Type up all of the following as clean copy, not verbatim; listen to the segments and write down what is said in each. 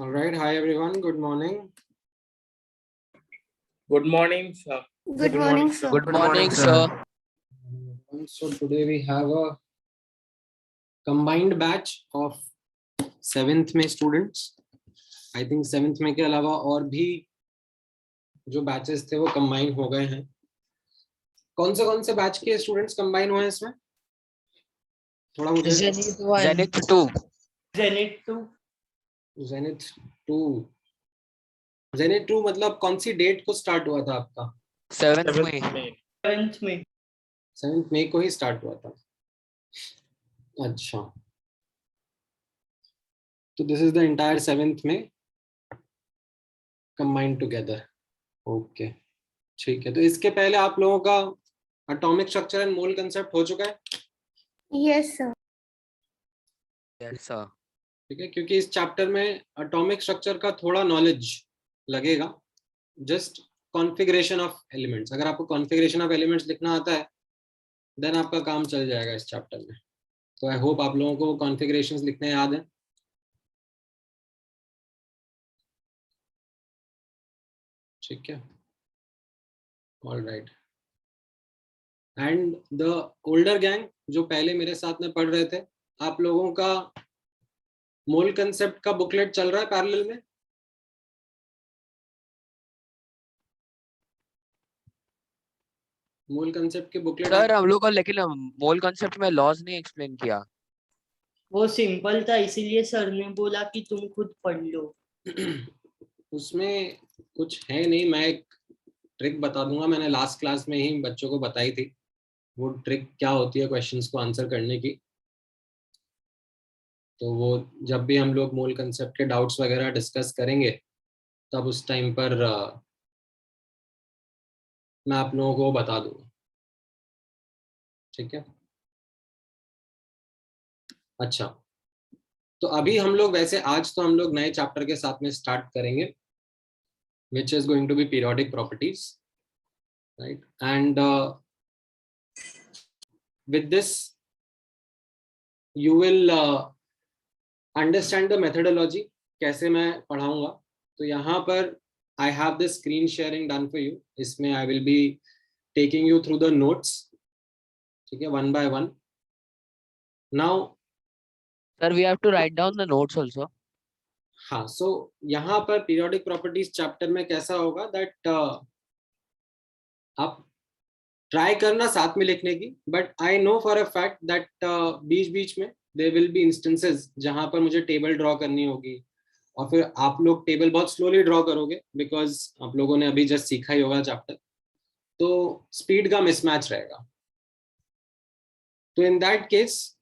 All right. Hi, everyone. Good morning. Good morning, sir. Good morning, sir. Good morning, sir. So today we have a combined batch of 7th में students. I think 7th में के अलावा और भी जो batches थे वो combine हो गए हैं. कौन से बैच के स्टूडेंट्स कंबाइन हुए हैं इसमें? थोड़ा मुझे Zenith 2. Zenith 2 मतलब कौन सी डेट को स्टार्ट हुआ था आपका? 7th May. 7th मई को ही स्टार्ट हुआ था. अच्छा, तो this is the entire 7th में कंबाइंड टुगेदर. ओके, ठीक है. तो इसके पहले आप लोगों का atomic structure and mole concept हो चुका है? Yes, sir. Yes, sir. ठीक है, क्योंकि इस चैप्टर में एटॉमिक स्ट्रक्चर का थोड़ा नॉलेज लगेगा. Just configuration of elements. अगर आपको कॉन्फ़िगरेशन ऑफ एलिमेंट्स लिखना आता है देन आपका काम चल जाएगा इस चैप्टर में. तो आई होप आप लोगों को वो कॉन्फ़िगरेशंस लिखने याद है. ठीक है, all right. And the older gang जो पहले मेरे साथ में पढ़ रहे थे, आप लोगों का मोल कंसेप्ट का बुकलेट चल रहा है पैरेलल में? मोल कंसेप्ट के बुकलेट सर हम लोग को लेकिन मोल कॉन्सेप्ट में लॉज नहीं एक्सप्लेन किया. वो सिंपल था इसीलिए सर ने बोला कि तुम खुद पढ़ लो. उसमें कुछ है नहीं. मैं एक ट्रिक बता दूंगा, मैंने लास्ट क्लास में ही बच्चों को बताई थी. वो ट्रिक क्या होती है क्वेश्चंस को आंसर करने की. तो वो जब भी हम लोग मोल कंसेप्ट के डाउट्स वगैरह डिस्कस करेंगे तब उस टाइम पर मैं आप लोगों को बता दूंगा. ठीक है, अच्छा. तो अभी हम लोग वैसे आज तो हम लोग नए चैप्टर के साथ में स्टार्ट करेंगे which is going to be periodic properties, right? And with this you will understand the methodology, कैसे मैं पढ़ाऊंगा. तो यहाँ पर I have the screen sharing done for you. इसमें I will be taking you through the notes. ठीक है, one by one. Now Sir, we have to write down the notes also. हाँ, सो यहाँ पर पीरियोडिक प्रॉपर्टीज चैप्टर में कैसा होगा that आप ट्राई करना साथ में लिखने की. But I know for a fact that बीच बीच में देयर विल बी इंस्टेंसेस जहां पर मुझे टेबल ड्रॉ करनी होगी और फिर आप लोग टेबल बहुत स्लोली ड्रॉ करोगे बिकॉज आप लोगों ने अभी जस्ट सीखा ही होगा चैप्टर. तो स्पीड का मिसमैच रहेगा. तो in that case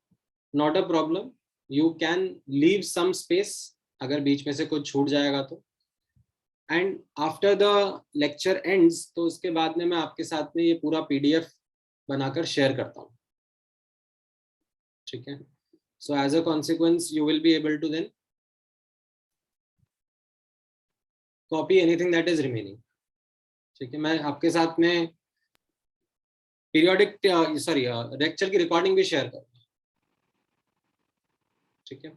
not a problem, you can leave some space अगर बीच में से कुछ छूट जाएगा तो. And after the lecture ends तो उसके बाद में मैं आपके साथ में ये पूरा पीडीएफ बनाकर शेयर करता हूँ. ठीक है, so as a consequence you will be able to then copy anything that is remaining. ठीक है, मैं आपके साथ में पीरियोडिक लेक्चर की रिकॉर्डिंग भी शेयर करूँगा. ठीक है,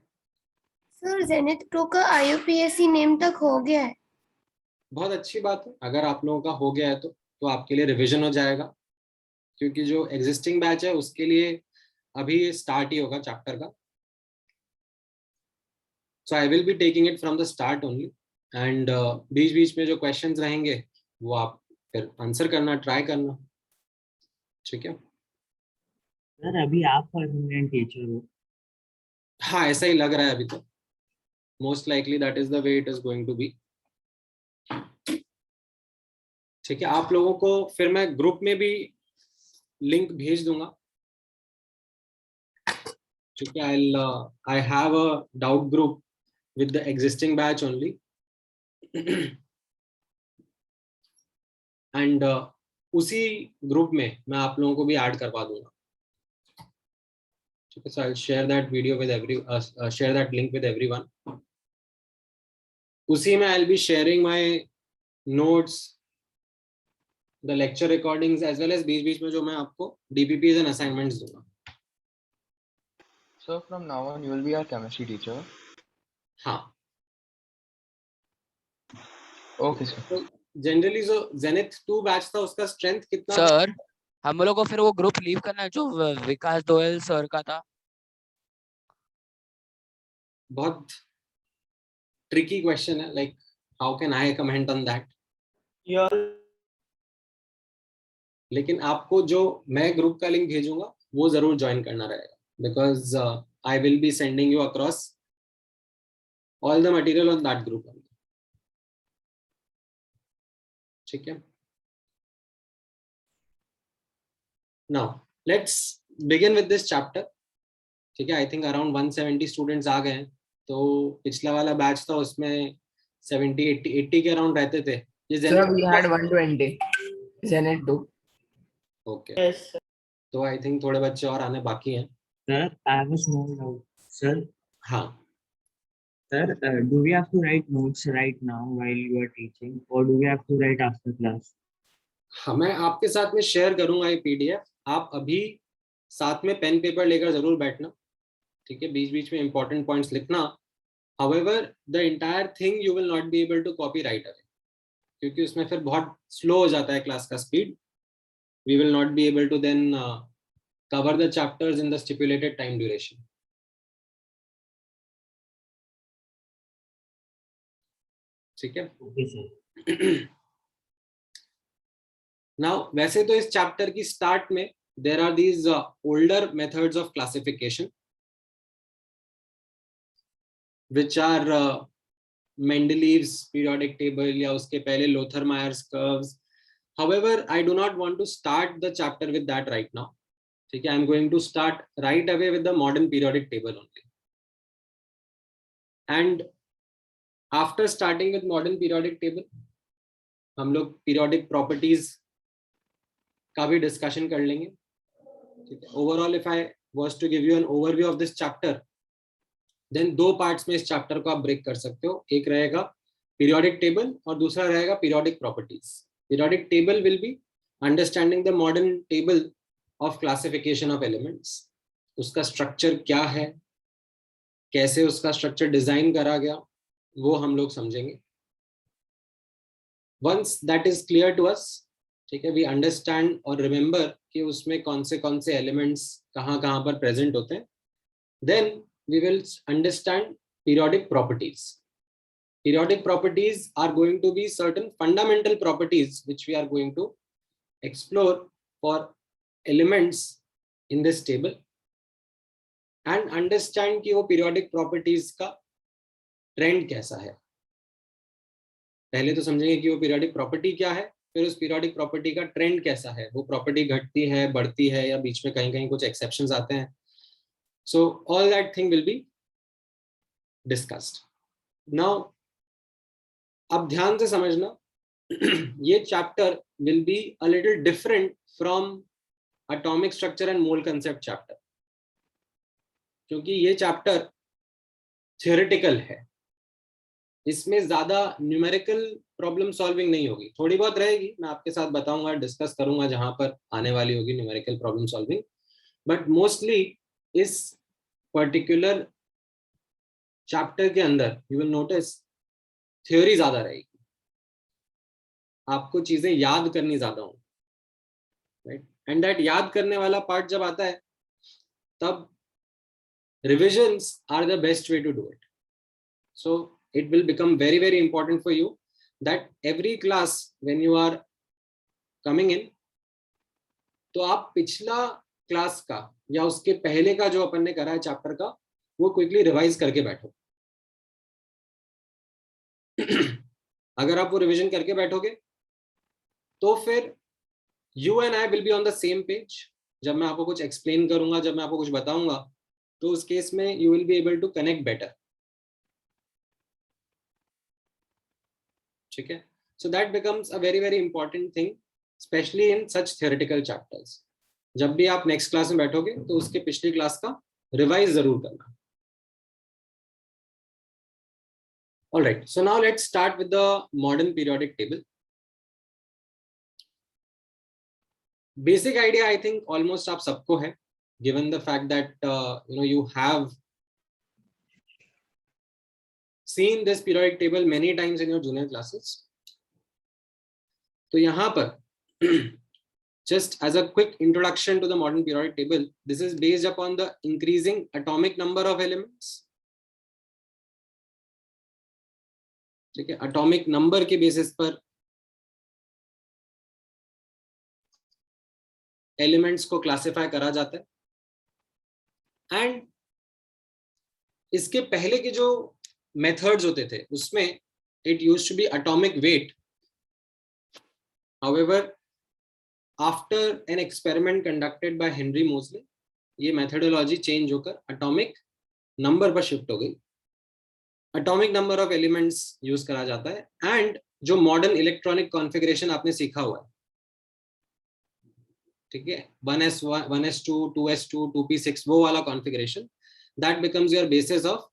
सर जेनिथ 2 का IUPAC नेम तक हो गया है. बहुत अच्छी बात है. अगर आप लोगों का हो गया है तो आपके लिए रिवीजन हो जाएगा, क्योंकि जो एग्जिस्टिंग बैच है उसके लिए अभी स्टार्ट ही होगा चैप्टर का. So I will be taking it from the start only. And बीच बीच में जो क्वेश्चंस रहेंगे वो आप फिर आंसर करना, ट्राई करना. ठीक है, सर अभी आप परमानेंट टीचर हो. हाँ ऐसा ही लग रहा है अभी तो. Most likely that is the way it is going to be. ठीक है, आप लोगों को फिर मैं ग्रुप में भी लिंक भेज दूंगा. ठीक है, I have a doubt group with the existing batch only. And उसी ग्रुप में मैं आप लोगों को भी ऐड करवा दूंगा. ठीक है, so I share that video with share that link with everyone. उसी में I will be sharing my notes, the lecture recordings as well as बीच बीच में जो मैं आपको डीपीपीज एंड असाइनमेंट्स दूंगा. So from now on, you will be our chemistry teacher. हाँ, ओके सर। तो जनरली जो जेनिथ 2 बैच था उसका स्ट्रेंथ कितना था? सर हम लोग को फिर वो ग्रुप लीव करना है जो विकास दोयल सर का था। बहुत ट्रिकी क्वेश्चन है, like how can I comment on that. लेकिन आपको जो मैं ग्रुप का लिंक भेजूंगा वो जरूर ज्वाइन करना रहेगा, because I will be sending you across all the material on that group. ठीक है, now let's begin with this chapter. ठीक है, आई थिंक अराउंड 170 स्टूडेंट्स आ गए हैं। तो पिछला वाला बैच था उसमें 70 80 के अराउंड रहते थे। ये Sir, we had 120 Zenit 2. Okay, Yes, sir. तो आई थिंक थोड़े बच्चे और आने बाकी हैं। Sir, I have a small doubt. Sir, हाँ, do we have to write notes right now while you are teaching, or do we have to write after class? हाँ, मैं आपके साथ में शेयर करूंगा ये पीडीएफ। आप अभी साथ में पेन पेपर लेकर जरूर बैठना। ठीक है, बीच बीच में इंपॉर्टेंट पॉइंट्स लिखना। However, the entire thing you will not be able to copy right away, क्योंकि उसमें फिर बहुत स्लो हो जाता है क्लास का speed. We will not be able to then cover the chapters in the stipulated time duration. ठीक है। Okay, sir. Now, वैसे तो इस चैप्टर की स्टार्ट में there are these older methods of classification which are Mendeleev's periodic table या उसके पहले Lothar-Meyer's curves. However, I do not want to start the chapter with that right now. ठीक है, I am going to start right away with the modern periodic table only. And after starting with modern periodic table, हम लोग periodic properties का भी discussion कर लेंगे। ठीक है, overall if I was to give you an overview of this chapter, then दो parts में इस chapter को आप break कर सकते हो। एक रहेगा periodic table और दूसरा रहेगा periodic properties. Periodic table will be understanding the modern table of classification of elements. उसका structure क्या है, कैसे उसका structure design करा गया, वो हम लोग समझेंगे। Once that is clear to us, ठीक है, we understand और remember कि उसमें कौन से elements कहाँ पर present होते हैं, then we will understand periodic properties. Periodic properties are going to be certain fundamental properties which we are going to explore for elements in this table and understand कि वो periodic properties का trend कैसा है। पहले तो समझेंगे कि वो periodic property क्या है, फिर उस periodic property का trend कैसा है, वो property घटती है, बढ़ती है, या बीच में कहीं कुछ exceptions आते हैं। So all that thing will be discussed. Now, अब ध्यान से समझना, ये chapter will be a little different from atomic structure and mole concept chapter, क्योंकि ये चैप्टर थियोरेटिकल है। इसमें ज्यादा न्यूमेरिकल प्रॉब्लम सॉल्विंग नहीं होगी, थोड़ी बहुत रहेगी, मैं आपके साथ बताऊंगा, डिस्कस करूंगा जहां पर आने वाली होगी numerical problem solving, but mostly इस पर्टिकुलर चैप्टर के अंदर यू विल नोटिस थ्योरी ज्यादा रहेगी, आपको चीजें याद करनी ज्यादा होंगी, राइट। एंड दैट याद करने वाला पार्ट जब आता है तब revisions are the best way to do it. So it will become very, very important for you that every class when you are coming in, तो आप पिछला क्लास का या उसके पहले का जो अपन ने करा है चैप्टर का, वो क्विकली रिवाइज करके बैठो। अगर आप वो रिवीजन करके बैठोगे तो फिर you and I will be on the same page। जब मैं आपको कुछ एक्सप्लेन करूंगा, जब मैं आपको कुछ बताऊंगा, तो उस केस में you will be able to connect better। ठीक है, so that becomes a very, very important thing, especially in such theoretical chapters। जब भी आप नेक्स्ट क्लास में बैठोगे तो उसके पिछली क्लास का रिवाइज जरूर करना। All right, so now let's start with the modern periodic table। Basic idea I think almost आप सबको है, given the fact that you have seen this periodic table many times in your junior classes। तो यहाँ पर just as a quick introduction to the modern periodic table, this is based upon the increasing atomic number of elements. ठीक है, atomic number के basis पर elements को classify करा जाता है। एंड इसके पहले के जो मेथड्स होते थे उसमें it used to be atomic weight. However after an experiment conducted by Henry Moseley, ये मेथडोलॉजी चेंज होकर एटॉमिक नंबर पर शिफ्ट हो गई। Atomic number of elements use करा जाता है। एंड जो मॉडर्न इलेक्ट्रॉनिक कॉन्फ़िगरेशन आपने सीखा हुआ है, ठीक है, 1s1, 1s2, 2s2, 2p6, वो वाला configuration, that becomes your basis of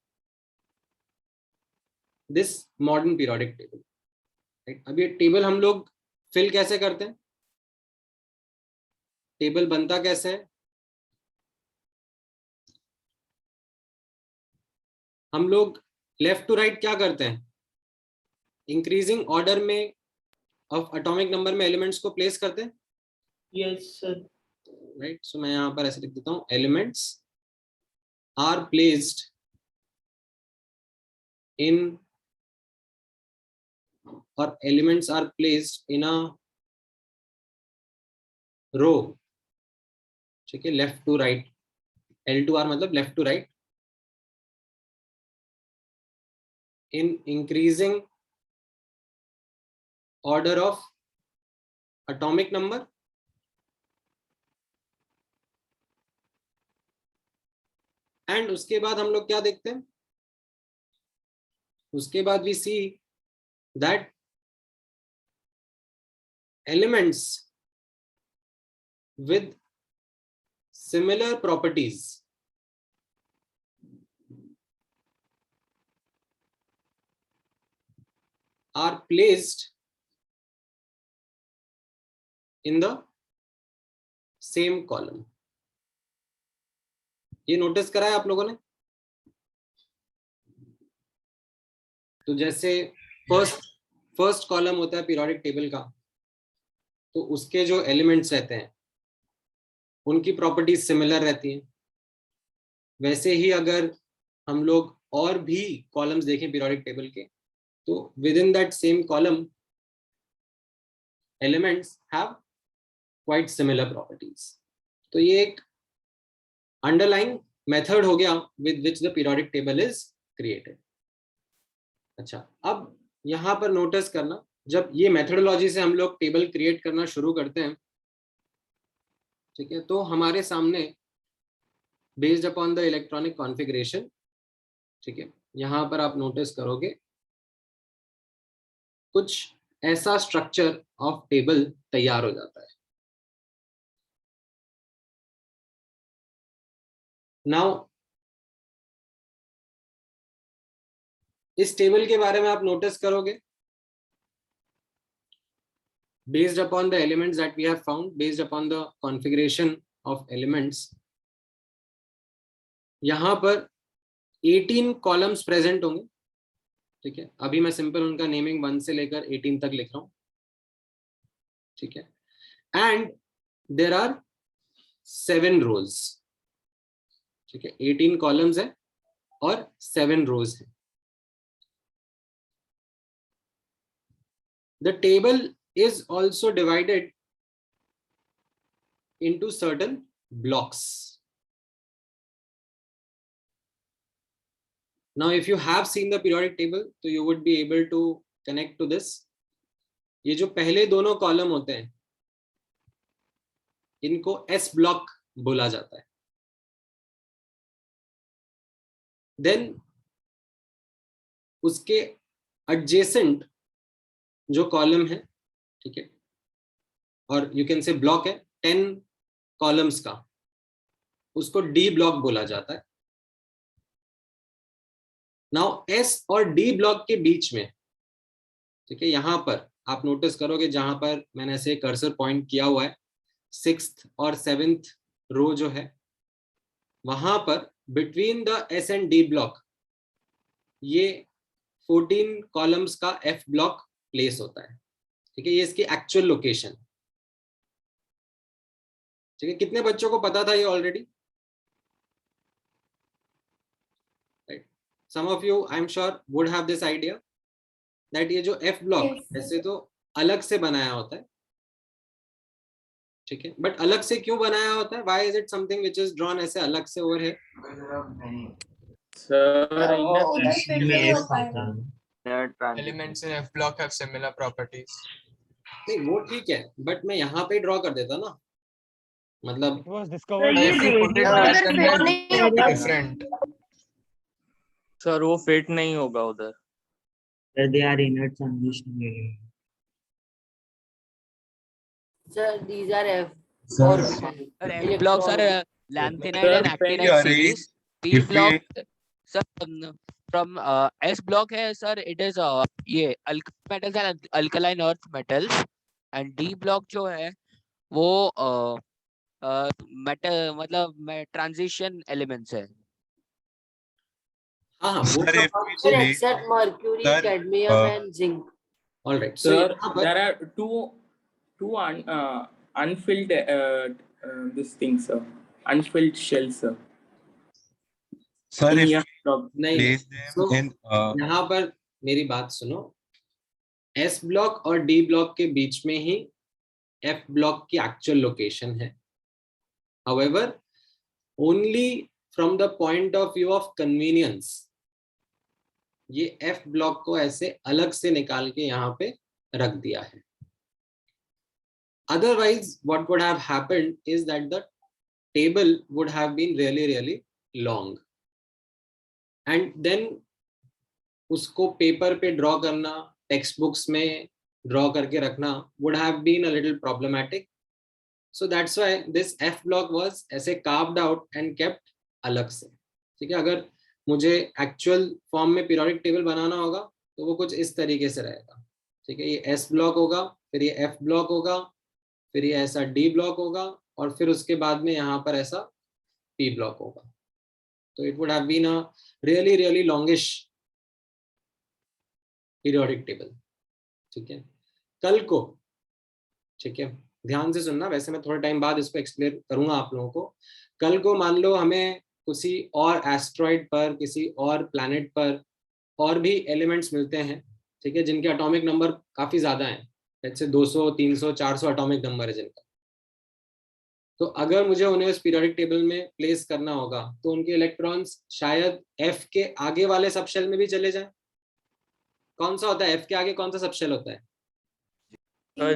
this modern periodic table. अब ये टेबल हम लोग फिल कैसे करते हैं, टेबल बनता कैसे है? हम लोग लेफ्ट टू राइट क्या करते हैं, इंक्रीजिंग ऑर्डर में ऑफ एटॉमिक नंबर में एलिमेंट्स को प्लेस करते हैं। Yes sir. राइट, सो मैं यहाँ पर ऐसे लिख देता हूँ, एलिमेंट्स आर प्लेस्ड इन, और elements are placed in a row. ठीक है, लेफ्ट टू राइट, L2R मतलब left to right, in increasing order of atomic number, and उसके बाद हम लोग क्या देखते हैं, उसके बाद we see that elements with similar properties are placed in the same column. ये नोटिस करा है आप लोगों ने? तो जैसे फर्स्ट कॉलम होता है पीरियोडिक टेबल का, तो उसके जो एलिमेंट्स रहते हैं उनकी प्रॉपर्टीज सिमिलर रहती हैं। वैसे ही अगर हम लोग और भी कॉलम्स देखें पीरियोडिक टेबल के, तो within that same column elements have quite similar properties. तो ये एक underlying method हो गया with which the periodic table is created. अच्छा, अब यहाँ पर नोटिस करना, जब ये मेथडोलॉजी से हम लोग टेबल क्रिएट करना शुरू करते हैं, ठीक है, तो हमारे सामने based upon the electronic configuration, ठीक है, यहाँ पर आप नोटिस करोगे कुछ ऐसा स्ट्रक्चर ऑफ टेबल तैयार हो जाता है। नाउ इस टेबल के बारे में आप नोटिस करोगे, based upon the elements that we have found, based upon the configuration of elements, यहाँ पर 18 कॉलम्स प्रेजेंट होंगे। ठीक है, अभी मैं सिंपल उनका नेमिंग 1 से लेकर 18 तक लिख रहा हूं। ठीक है, एंड देयर आर 7 रोज। ठीक है, 18 कॉलम्स है और 7 रोज है। The table is also divided into certain blocks. Now if you have seen the periodic table, so you would be able to connect to this. ये जो पहले दोनों कॉलम होते हैं इनको S ब्लॉक बोला जाता है। देन उसके adjacent जो कॉलम है, ठीक है, और यू कैन से ब्लॉक है 10 कॉलम्स का, उसको डी ब्लॉक बोला जाता है। नाउ एस और डी ब्लॉक के बीच में, ठीक है, यहां पर आप नोटिस करोगे जहां पर मैंने ऐसे कर्सर पॉइंट किया हुआ है, 6th और 7th रो जो है, वहां पर between the S and D block ये 14 कॉलम्स का एफ ब्लॉक प्लेस होता है। ठीक है, ये इसकी एक्चुअल लोकेशन। ठीक है, कितने बच्चों को पता था ये already? Right, some of you I am sure would have this idea that ये जो एफ ब्लॉक Yes. ऐसे तो अलग से बनाया होता है, ठीक है, बट अलग से क्यों बनाया होता है? Why is it something which is drawn ऐसे अलग से ओवर है? Sir, in वो उधर ऐसे फिट में नहीं F होता है। आता है। the Elements in F block have similar properties. नहीं वो ठीक है, बट मैं यहाँ पे ड्रॉ कर देता ना, मतलब It was discovered If you put it उधर there, फिट then नहीं it will be होता। different. sir, वो fit नहीं होगा उधर. Sir, they are inert transition element. Sir, these are F. F blocks are lanthanide and actinide series. P if we- block sir from S block है sir, it is ये alkali metals and alkaline earth metals, and D block जो है वो metal मतलब transition elements है। हाँ हाँ वो Sir, सब if बात we ठीक है। say- Except mercury, Sir, cadmium, and zinc. All right, so Sir, यहाँ पर there are two unfilled this thing, sir. Unfilled shells, sir. Sir, In if your we नहीं, place them so in यहाँ पर मेरी बात सुनो, एस ब्लॉक और D block के बीच में ही एफ ब्लॉक की एक्चुअल लोकेशन है। However, only from the point of view of convenience, ये एफ ब्लॉक को ऐसे अलग से निकाल के यहाँ पे रख दिया है। Otherwise, what would have happened is that the table would have been really long, and then उसको पेपर पे ड्रॉ करना, टेक्स्ट बुक्स में ड्रॉ करके रखना would have been a little problematic. So that's why this F block was ऐसे carved out and kept अलग से। ठीक है, अगर मुझे एक्चुअल फॉर्म में पीरियोडिक टेबल बनाना होगा तो वो कुछ इस तरीके से रहेगा। ठीक है, ये S ब्लॉक होगा, फिर ये F ब्लॉक होगा, फिर ये ऐसा D ब्लॉक होगा, और फिर उसके बाद में यहाँ पर ऐसा P ब्लॉक होगा। तो it would have been a really longish periodic table. ठीक है, कल को, ठीक है ध्यान से सुनना, वैसे मैं थोड़े टाइम बाद इसको एक्सप्लेन करूंगा आप लोगों को। कल को मान लो हमें किसी और एस्ट्रॉइड पर, किसी और प्लैनेट पर और भी एलिमेंट्स मिलते हैं, ठीक है, जिनके एटॉमिक नंबर काफी ज्यादा हैं, जैसे 200, 300, 400 एटॉमिक नंबर है जिनका। तो अगर मुझे उन्हें उस पीरियोडिक टेबल में प्लेस करना होगा तो उनके इलेक्ट्रॉन्स शायद एफ के आगे वाले सबशेल में भी चले जाएं। कौन सा होता है एफ के आगे, कौन सा सबशेल होता है?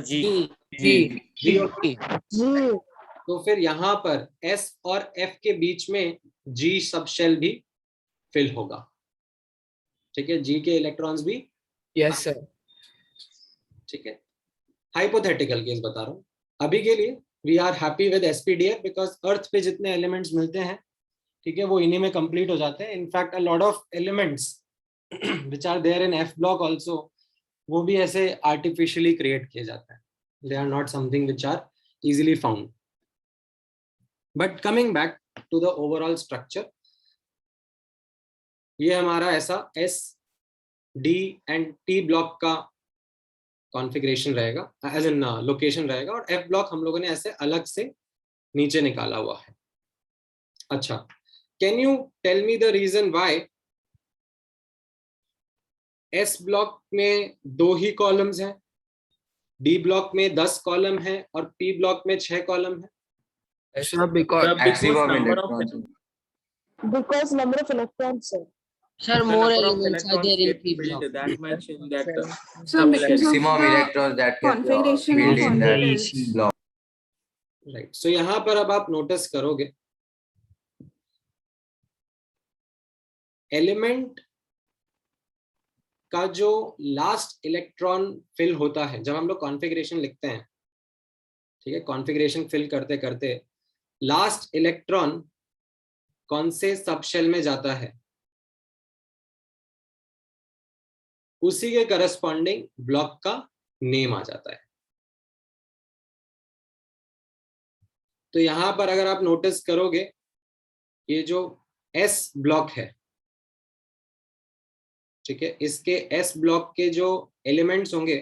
G. जी होगा। तो फिर यहाँ पर S और F के बीच में G सबशेल भी फिल होगा। ठीक है, G के इलेक्ट्रॉन्स भी, Yes, sir. ठीक है, हाइपोथेटिकल केस बता रहा हूँ। अभी के लिए we are happy with SPDF because earth पे जितने एलिमेंट्स मिलते हैं, ठीक है, वो इन्हीं में कंप्लीट हो जाते हैं। In fact a lot of elements which are there in F block also, वो भी ऐसे आर्टिफिशियली क्रिएट किए जाते हैं। They are not something which are easily found. But coming back to the overall structure, ये हमारा ऐसा S, D and T block का कॉन्फ़िगरेशन रहेगा, एज इन लोकेशन रहेगा, और F ब्लॉक हम लोगों ने ऐसे अलग से नीचे निकाला हुआ है। अच्छा, can you tell me the reason why S block में 2 ही कॉलम्स हैं, D ब्लॉक में 10 कॉलम है, और P ब्लॉक में 6 कॉलम है? Sir, because Because number of electrons, sir. Sir, The more number of elements are there in electrons P get block. filled that much in that So because of maximum the electrons that get configuration filled of in that orbitals. block. Right, so यहाँ पर अब आप notice करोगे element का जो last electron fill होता है, जब हम लोग कॉन्फ़िगरेशन लिखते हैं, ठीक है, कॉन्फ़िगरेशन फिल करते करते लास्ट इलेक्ट्रॉन कौन से सबशेल में जाता है, उसी के करस्पॉन्डिंग ब्लॉक का नेम आ जाता है। तो यहां पर अगर आप नोटिस करोगे, ये जो S ब्लॉक है, ठीक है, इसके S ब्लॉक के जो एलिमेंट्स होंगे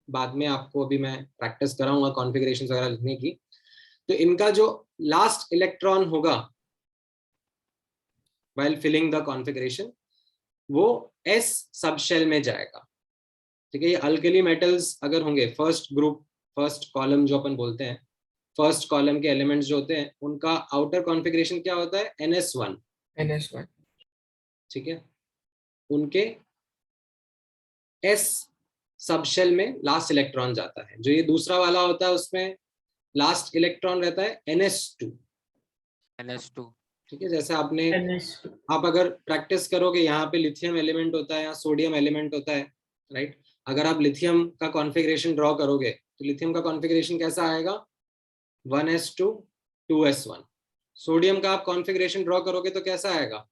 बाद में आपको अभी मैं प्रैक्टिस कराऊंगा कॉन्फ़िगरेशंस वगैरह लिखने की। तो इनका जो लास्ट इलेक्ट्रॉन होगा while filling the configuration वो s सब शेल में जाएगा। ठीक है, ये अल्कली मेटल्स अगर होंगे, फर्स्ट ग्रुप, फर्स्ट कॉलम जो अपन बोलते हैं, फर्स्ट कॉलम के एलिमेंट्स जो होते हैं उनका आउटर कॉन्फ़िगरेशन क्या होता है, ns1। NS1. ठीक है, उनके s सब शेल में लास्ट इलेक्ट्रॉन जाता है। जो ये दूसरा वाला होता है उसमें लास्ट इलेक्ट्रॉन रहता है ns2। NS2. ठीक है, जैसे आपने NS2. आप अगर प्रैक्टिस करोगे, यहाँ पे लिथियम एलिमेंट होता है, यहाँ सोडियम एलिमेंट होता है, राइट। अगर आप लिथियम का कॉन्फ़िगरेशन ड्रॉ करोगे तो लिथियम का कॉन्फ़िगरेशन कैसा आएगा, 1s2 2s1। सोडियम का आप कॉन्फ़िगरेशन ड्रॉ करोगे तो कैसा आएगा,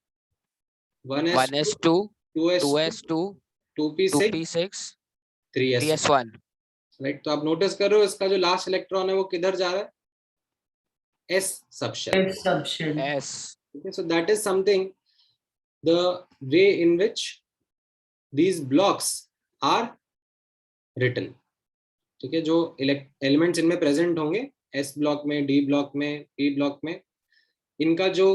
1s2 2s2 2s2 2p6 2p6 3s1। 3s1. Right, तो आप नोटिस कर रहे हो इसका जो लास्ट इलेक्ट्रॉन है वो किधर जा रहा है, s subshell. S subshell. S. Okay, so that is something, the way in which these blocks are written। ठीक है, जो एलिमेंट्स इनमें प्रेजेंट होंगे s ब्लॉक में, d ब्लॉक में, p ब्लॉक में, इनका जो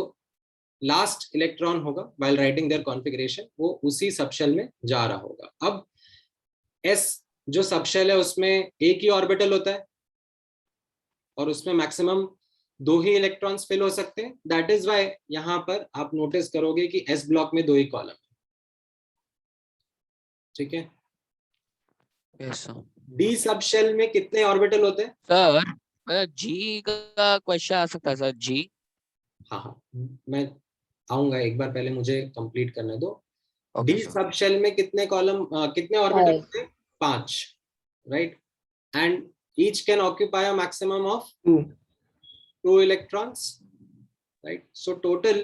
लास्ट इलेक्ट्रॉन होगा while writing their configuration वो उसी सबशेल में जा रहा होगा। अब s जो सबशेल है उसमें एक ही ऑर्बिटल होता है और उसमें मैक्सिमम 2 ही इलेक्ट्रॉन्स फिल हो सकते हैं। दैट इज वाई यहाँ पर आप नोटिस करोगे कि एस ब्लॉक में 2 ही कॉलम है। ठीक है, Yes sir. D subshell में कितने ऑर्बिटल होते हैं, सर G का क्वेश्चन आ सकता है सर, G. हाँ हाँ मैं आऊंगा, एक बार पहले मुझे कंप्लीट करने दो। Okay, d sure. Subshell में कितने कॉलम, कितने ऑर्बिटल होते हैं, 5, right. And each can occupy a maximum of 2 electrons, right. So total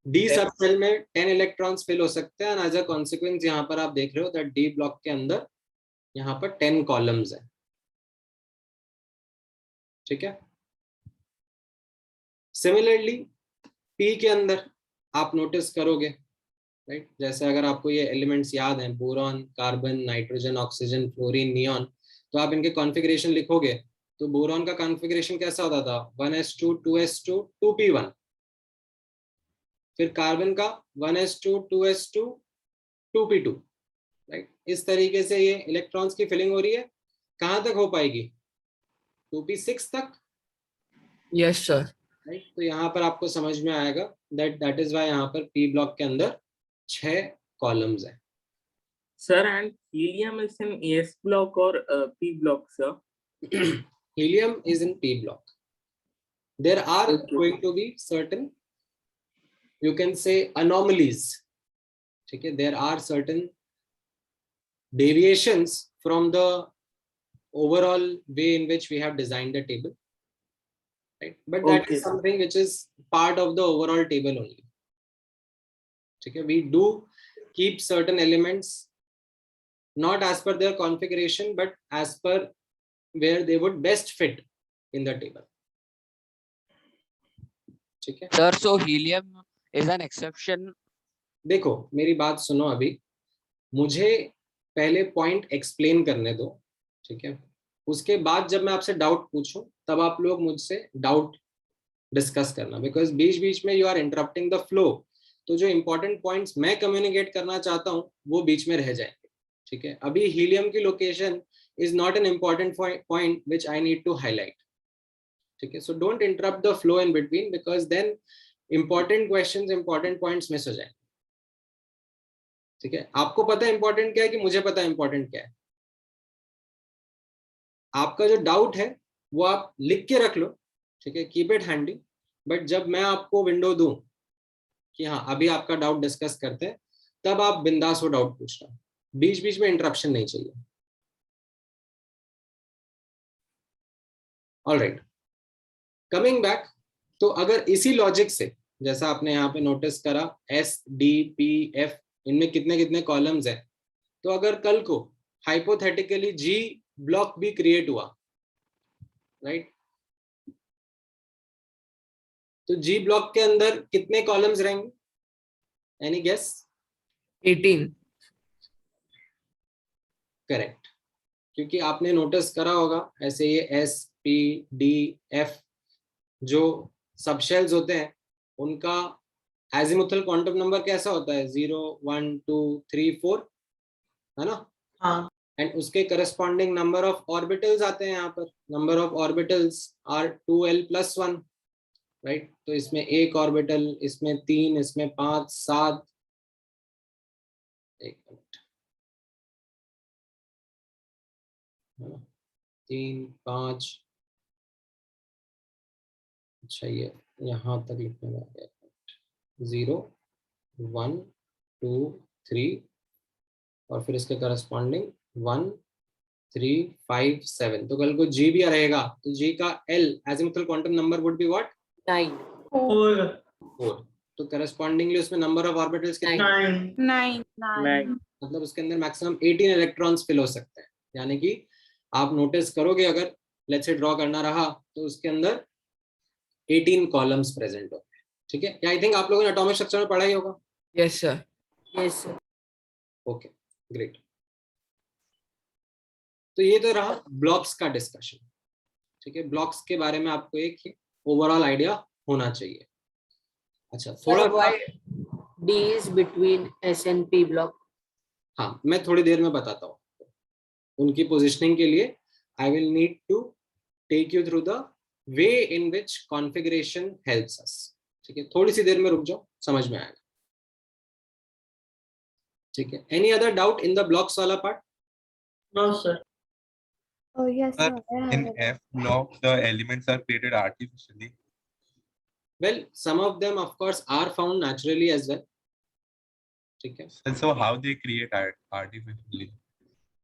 d subshell में 10 इलेक्ट्रॉन्स फिल हो सकते हैं। एंड एज अ कॉन्सिक्वेंस यहाँ पर आप देख रहे हो दैट डी ब्लॉक के अंदर यहाँ पर 10 कॉलम्स हैं। ठीक है, सिमिलरली पी के अंदर आप नोटिस करोगे, राइट, जैसे अगर आपको ये एलिमेंट्स याद हैं, boron, carbon, nitrogen, oxygen, fluorine, neon, तो आप इनके कॉन्फ़िगरेशन लिखोगे तो बोरॉन का कॉन्फ़िगरेशन कैसा होता था, 1s2 2s2 2p1। फिर कार्बन का 1s2 2s2 2p2, राइट। इस तरीके से ये इलेक्ट्रॉन्स की फिलिंग हो रही है। कहां तक हो पाएगी, 2p6 तक, Yes sir. राइट। तो यहाँ पर आपको समझ में आएगा दैट इज वाई यहाँ पर पी ब्लॉक के अंदर 6 कॉलम्स हैं। Sir, and helium is in S block or P block, sir? Helium is in P block. There are Okay. going to be certain, you can say, anomalies. ठीक है, there are certain deviations from the overall way in which we have designed the table, right? But that Okay, is sir. something which is part of the overall table only. ठीक है, we do keep certain elements not as per their configuration but as per where they would best fit in the table. ठीक है, Sir, so helium is an exception. देखो मेरी बात सुनो, अभी मुझे पहले पॉइंट एक्सप्लेन करने दो। ठीक है, उसके बाद जब मैं आपसे डाउट पूछूं तब आप लोग मुझसे डाउट डिस्कस करना, बिकॉज बीच बीच में you are interrupting the flow. तो जो इंपॉर्टेंट पॉइंट्स मैं कम्युनिकेट करना चाहता हूं वो बीच में रह जाएंगे। ठीक है, अभी हीलियम की location is not an important point which I need to highlight. ठीक है, so don't interrupt the flow in between, because then important questions, important points miss हो जाएंगे। ठीक है, आपको पता है इंपॉर्टेंट क्या है कि मुझे पता है इंपॉर्टेंट क्या है। आपका जो डाउट है वो आप लिख के रख लो, ठीक है, कीप इट हैंडी। बट जब मैं आपको विंडो दूं कि हाँ अभी आपका डाउट डिस्कस करते हैं, तब आप बिंदास हो डाउट पूछना, बीच बीच में इंटरप्शन नहीं चाहिए। ऑलराइट, कमिंग बैक, तो अगर इसी लॉजिक से, जैसा आपने यहाँ पे नोटिस करा एस डी पी एफ, इनमें कितने कितने कॉलम्स हैं, तो अगर कल को हाइपोथेटिकली जी ब्लॉक भी क्रिएट हुआ, राइट, तो जी ब्लॉक के अंदर कितने कॉलम्स रहेंगे, एनी गेस? 18. करेक्ट, क्योंकि आपने नोटिस करा होगा ऐसे ये S P D F जो सबशेल्स होते हैं उनका एजिमुथल क्वांटम नंबर कैसा होता है 0 1 2 3 4, है ना? हाँ एंड उसके करस्पॉन्डिंग नंबर ऑफ ऑर्बिटल्स आते हैं यहाँ पर. Number of orbitals are 2l+1, right? तो इसमें एक ऑर्बिटल, इसमें 3, इसमें 5, 7. एक मिनट, 3 5. अच्छा ये यहाँ तक लिखने में आ गया. 0 1 2 3 और फिर इसके करस्पॉन्डिंग 1 3 5 7. तो कल को G भी रहेगा तो G का L azimuthal quantum number would be what? 9. 4. तो करस्पॉन्डिंगली उसमें नंबर ऑफ ऑर्बिटल्स कितने? 9. मतलब उसके अंदर मैक्सिमम 18 इलेक्ट्रॉन्स फिल हो सकते हैं. यानी कि आप नोटिस करोगे अगर लेट्स से ड्रॉ करना रहा तो उसके अंदर 18 कॉलम्स प्रेजेंट होते हैं. ठीक है? आई थिंक आप लोगों ने एटॉमिक स्ट्रक्चर में पढ़ा ही होगा. Yes, sir. Yes, sir. Okay great. तो ये तो रहा ब्लॉक्स का डिस्कशन. ठीक है, ब्लॉक्स के बारे में आपको एक ओवरऑल आइडिया होना चाहिए. अच्छा थोड़ा why D is between S and P block? हाँ मैं थोड़ी देर में बताता हूँ. उनकी पोजिशनिंग के लिए I will need to take you through the way in which configuration helps us. ठीक है, थोड़ी सी देर में रुक जाओ, समझ में आएगा. ठीक है, any other doubt in the blocks वाला part? No sir. Oh, yes, Sir, sir. I in have it. F block, the elements are created artificially. Well, some of them of course are found naturally as well. ठीक है, And so how they create artificially?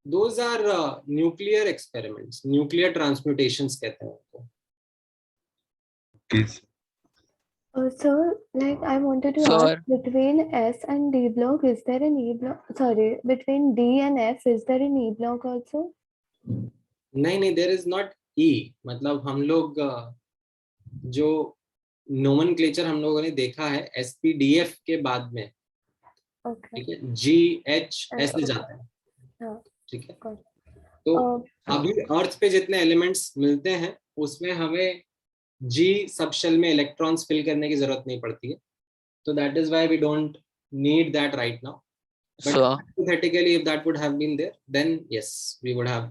those are nuclear experiments, nuclear transmutations कहते हैं उनको. Yes. So, like, I wanted to Sir. ask, between S and D block, is there an E block? Sorry, between D and F, is there an E block also? नहीं, there is not E. मतलब हम लोग जो nomenclature हम लोगों ने देखा है SPDF के बाद में, Okay. ठीक है, G H S से जाता है. हाँ. ठीक है, Got तो Uh, अभी अर्थ पे जितने एलिमेंट्स मिलते हैं उसमें हमें G सबशेल में इलेक्ट्रॉन्स फिल करने की जरूरत नहीं पड़ती है. तो that is why we don't need that right now. But Sir. hypothetically, if that would have been there, then yes, we would have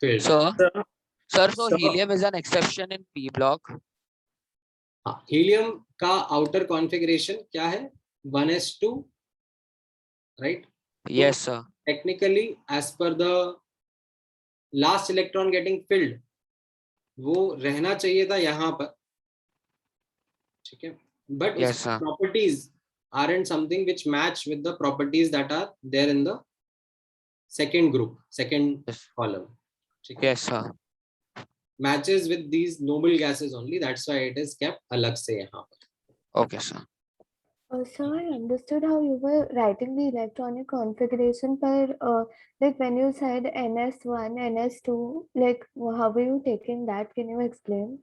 filled. Sir, so So- helium is an exception in P block. हाँ, helium का outer configuration क्या है? 1s2, right? Yes, sir. Technically as per the last electron getting filled वो रहना चाहिए था यहाँ पर. ठीक है, but Yes, sir. Properties aren't something which match with the properties that are there in the second group, second Yes. column. ठीक है? Yes, sir. Matches with these noble gases only, that's why it is kept अलग से यहाँ पर. Okay, sir. So I understood how you were writing the electronic configuration, but like when you said NS1, NS2, like how were you taking that? Can you explain?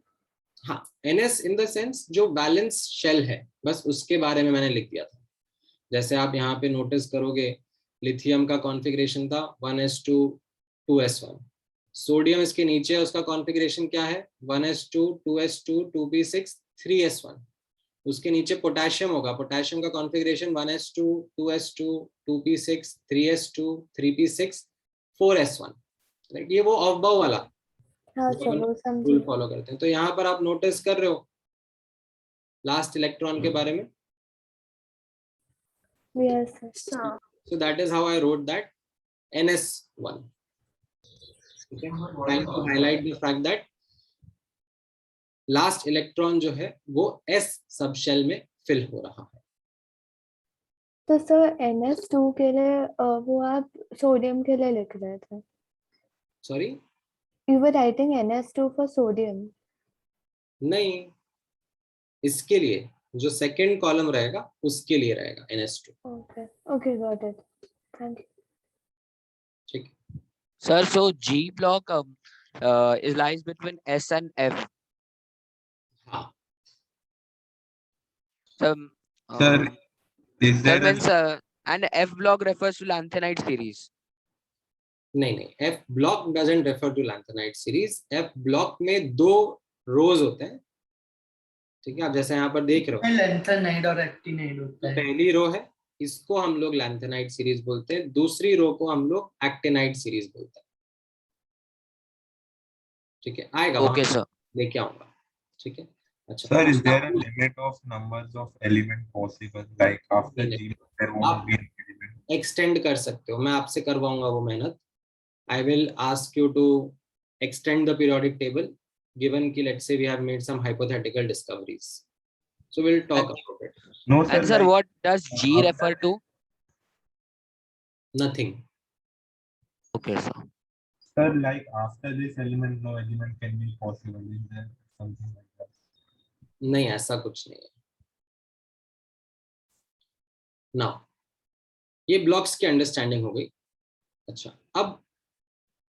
हाँ, NS in the sense जो balance shell है, बस उसके बारे में मैंने लिख दिया था. जैसे आप यहाँ पे नोटिस करोगे लिथियम का कॉन्फ़िगरेशन था 1s2 2s1. सोडियम इसके नीचे है, उसका कॉन्फ़िगरेशन क्या है? 1s2 2s2 2p6 3s1. उसके नीचे पोटेशियम होगा, पोटेशियम का configuration 1s2 2s2 2p6 3s2 3p6 4s1. Right, ये वो ऑफ बाउ वाला हाँ जो चलो रूल समझी. फॉलो करते हैं. तो यहाँ पर आप नोटिस कर रहे हो लास्ट इलेक्ट्रॉन के बारे में. Yes, sir. So that is how I wrote that NS1. Okay, trying to highlight the fact that last electron जो है वो S सबशेल में फिल हो रहा है. तो सर NS2 के लिए वो आप सोडियम के लिए लिख रहे थे. Sorry, You were writing NS2 for sodium. नहीं, इसके लिए जो सेकंड कॉलम रहेगा उसके लिए रहेगा NS2. Okay. Okay, got it. Thank you. ठीक. Sir, so G block is lies between S and F. हाँ, So, Sir, is that there means and F block refers to lanthanide series. नहीं नहीं, F block doesn't refer to lanthanide series. F block में 2 रोज होते हैं, ठीक है, आप जैसे यहाँ पर देख रहे हो, लैंथेनाइड और एक्टिनाइड होता है। पहली रो है, इसको हम लोग लैंथेनाइड सीरीज बोलते हैं, दूसरी रो को हम लोग एक्टिनाइड सीरीज बोलते हैं, ठीक है, आएगा ओके वहां सर। लेके आऊंगा, ठीक है। अच्छा Sir, is there a limit of numbers of element possible? Like after नहीं, G, there won't आप be an element. एक्सटेंड कर सकते हो, मैं आपसे करवाऊंगा वो मेहनत। I will ask you to extend the periodic table given कि let's say we have made some hypothetical discoveries, so will talk about it. No, sir. And sir, like, what does G after- refer to? Nothing. Okay sir. Sir, like after this element, no element can be possible. Is there something like that? नहीं, ऐसा कुछ नहीं है ना। ये blocks की understanding हो गई। अच्छा, अब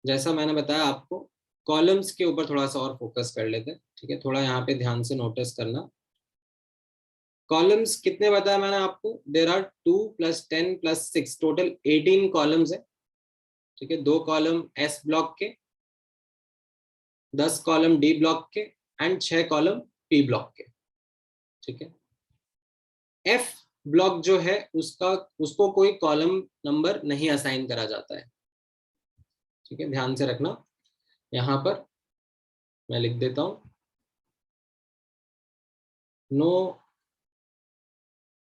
जैसा मैंने बताया आपको, कॉलम्स के ऊपर थोड़ा सा और फोकस कर लेते हैं, ठीक है, थोड़ा यहाँ पे ध्यान से नोटिस करना। कॉलम्स कितने बताया मैंने आपको? देयर आर 2 + 10 + 6, टोटल 18 कॉलम्स है, ठीक है। 2 कॉलम एस ब्लॉक के, 10 कॉलम डी ब्लॉक के एंड 6 कॉलम पी ब्लॉक के, ठीक है। एफ ब्लॉक जो है उसको कोई कॉलम नंबर नहीं असाइन करा जाता है, ठीक है, ध्यान से रखना। यहां पर मैं लिख देता हूं, no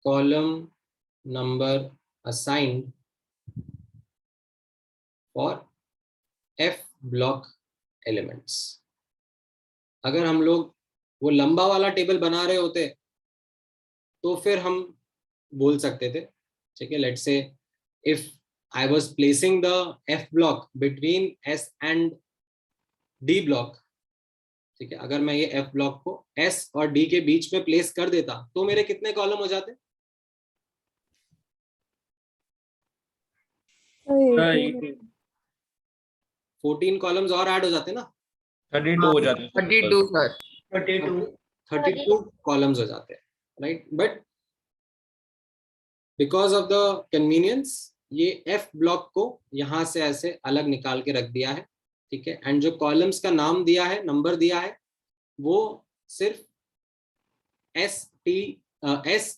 column number assigned for F block elements. अगर हम लोग वो लंबा वाला टेबल बना रहे होते तो फिर हम बोल सकते थे, ठीक है, let's say if I was placing the F block between S and D block, ठीक है, अगर मैं ये एफ ब्लॉक को एस और डी के बीच में प्लेस कर देता तो मेरे कितने कॉलम हो जाते? 14 कॉलम्स और ऐड हो जाते ना, 32 हो जाते हैं 32 sir. 32 कॉलम्स हो जाते हैं, right. But because of the convenience ये एफ ब्लॉक को यहां से ऐसे अलग निकाल के रख दिया है, ठीक है, एंड जो कॉलम्स का नाम दिया है, नंबर दिया है, वो सिर्फ एस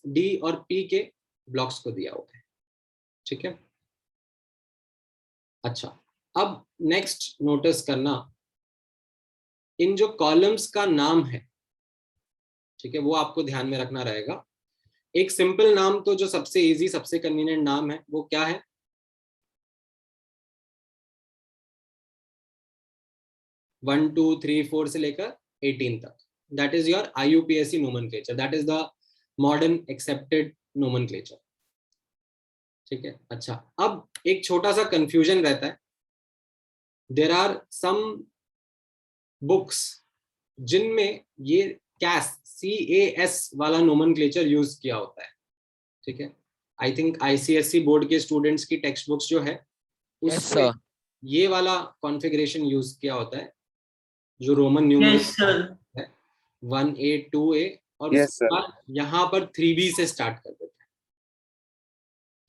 डी और पी के ब्लॉक्स को दिया हुआ है, ठीक है। अच्छा, अब नेक्स्ट नोटिस करना, इन जो कॉलम्स का नाम है, ठीक है, वो आपको ध्यान में रखना रहेगा। एक सिंपल नाम तो जो सबसे इजी, सबसे कन्वीनियंट नाम है, वो क्या है? 1 2 3 4 से लेकर 18 तक, that is your IUPAC nomenclature, that is the modern accepted nomenclature, ठीक है। अच्छा, अब एक छोटा सा कंफ्यूजन रहता है, देयर आर सम बुक्स जिनमें ये CAS वाला नोमेनक्लेचर यूज किया होता है, ठीक है। आई थिंक ICSE बोर्ड के स्टूडेंट्स की टेक्स्ट बुक्स जो है उसमें ये वाला कॉन्फ़िगरेशन यूज किया होता है, जो रोमन न्यूमरल है 1A 2A और उसके बाद यहाँ पर 3B से स्टार्ट कर देते हैं,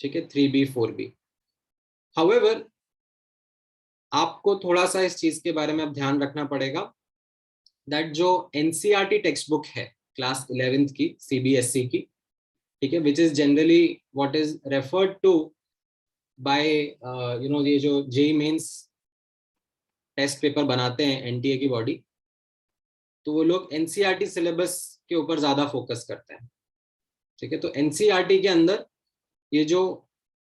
ठीक है, 3B 4B। हाउएवर आपको थोड़ा सा इस चीज के बारे में अब ध्यान रखना पड़ेगा, दैट जो NCERT टेक्स्ट बुक है क्लास 11th की CBSE की, ठीक है, which is generally what is referred to by ये जो JEE मेंस टेस्ट पेपर बनाते हैं NTA की बॉडी, तो वो लोग NCERT सिलेबस के ऊपर ज्यादा फोकस करते हैं, ठीक है। तो NCERT के अंदर ये जो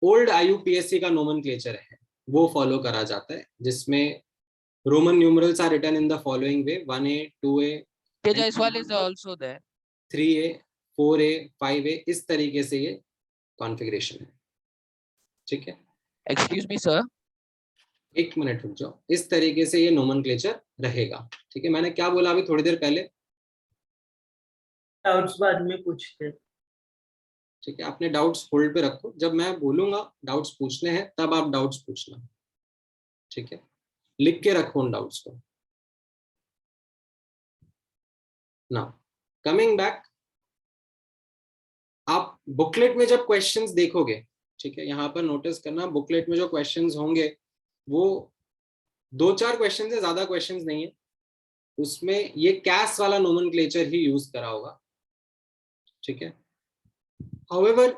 ओल्ड IUPAC का नोमेनक्लेचर है वो फॉलो करा जाता है, जिसमें Roman numerals are written in the following way 1A 2A Jaiswal is also there. 3A 4A 5A, इस तरीके से ये कॉन्फ़िगरेशन है, ठीक है। Excuse me sir. एक मिनट रुक जाओ, इस तरीके से ये नोमेनक्लेचर रहेगा, ठीक है। मैंने क्या बोला अभी थोड़ी देर पहले? डाउट्स बाद में पूछते हैं, ठीक है, आपने डाउट्स होल्ड पे रखो, जब मैं बोलूंगा डाउट्स पूछने हैं तब आप डाउट्स पूछना, ठीक है, लिख के रखो उन डाउट्स को। नाउ कमिंग बैक, आप बुकलेट में जब क्वेश्चंस देखोगे, ठीक है, यहाँ पर नोटिस करना, बुकलेट में जो क्वेश्चंस होंगे वो 2-4 क्वेश्चन है, ज्यादा क्वेश्चन नहीं है उसमें। ये कैस वाला नोमेनक्लेचर ही यूज करा होगा, ठीक है। हाउएवर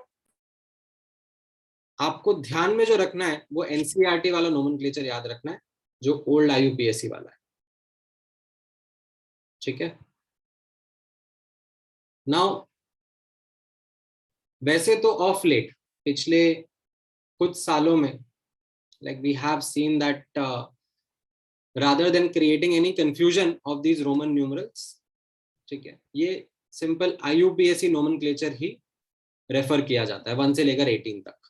आपको ध्यान में जो रखना है वो एनसीईआरटी वाला नोमेनक्लेचर याद रखना है, जो ओल्ड आईयूपीएससी वाला है, ठीक है। नाउ वैसे तो ऑफ लेट पिछले कुछ सालों में like we have seen that rather than creating any confusion of these Roman numerals, ठीक है, ये सिंपल IUPAC nomenclature ही रेफर किया जाता है 1 से लेकर 18 तक,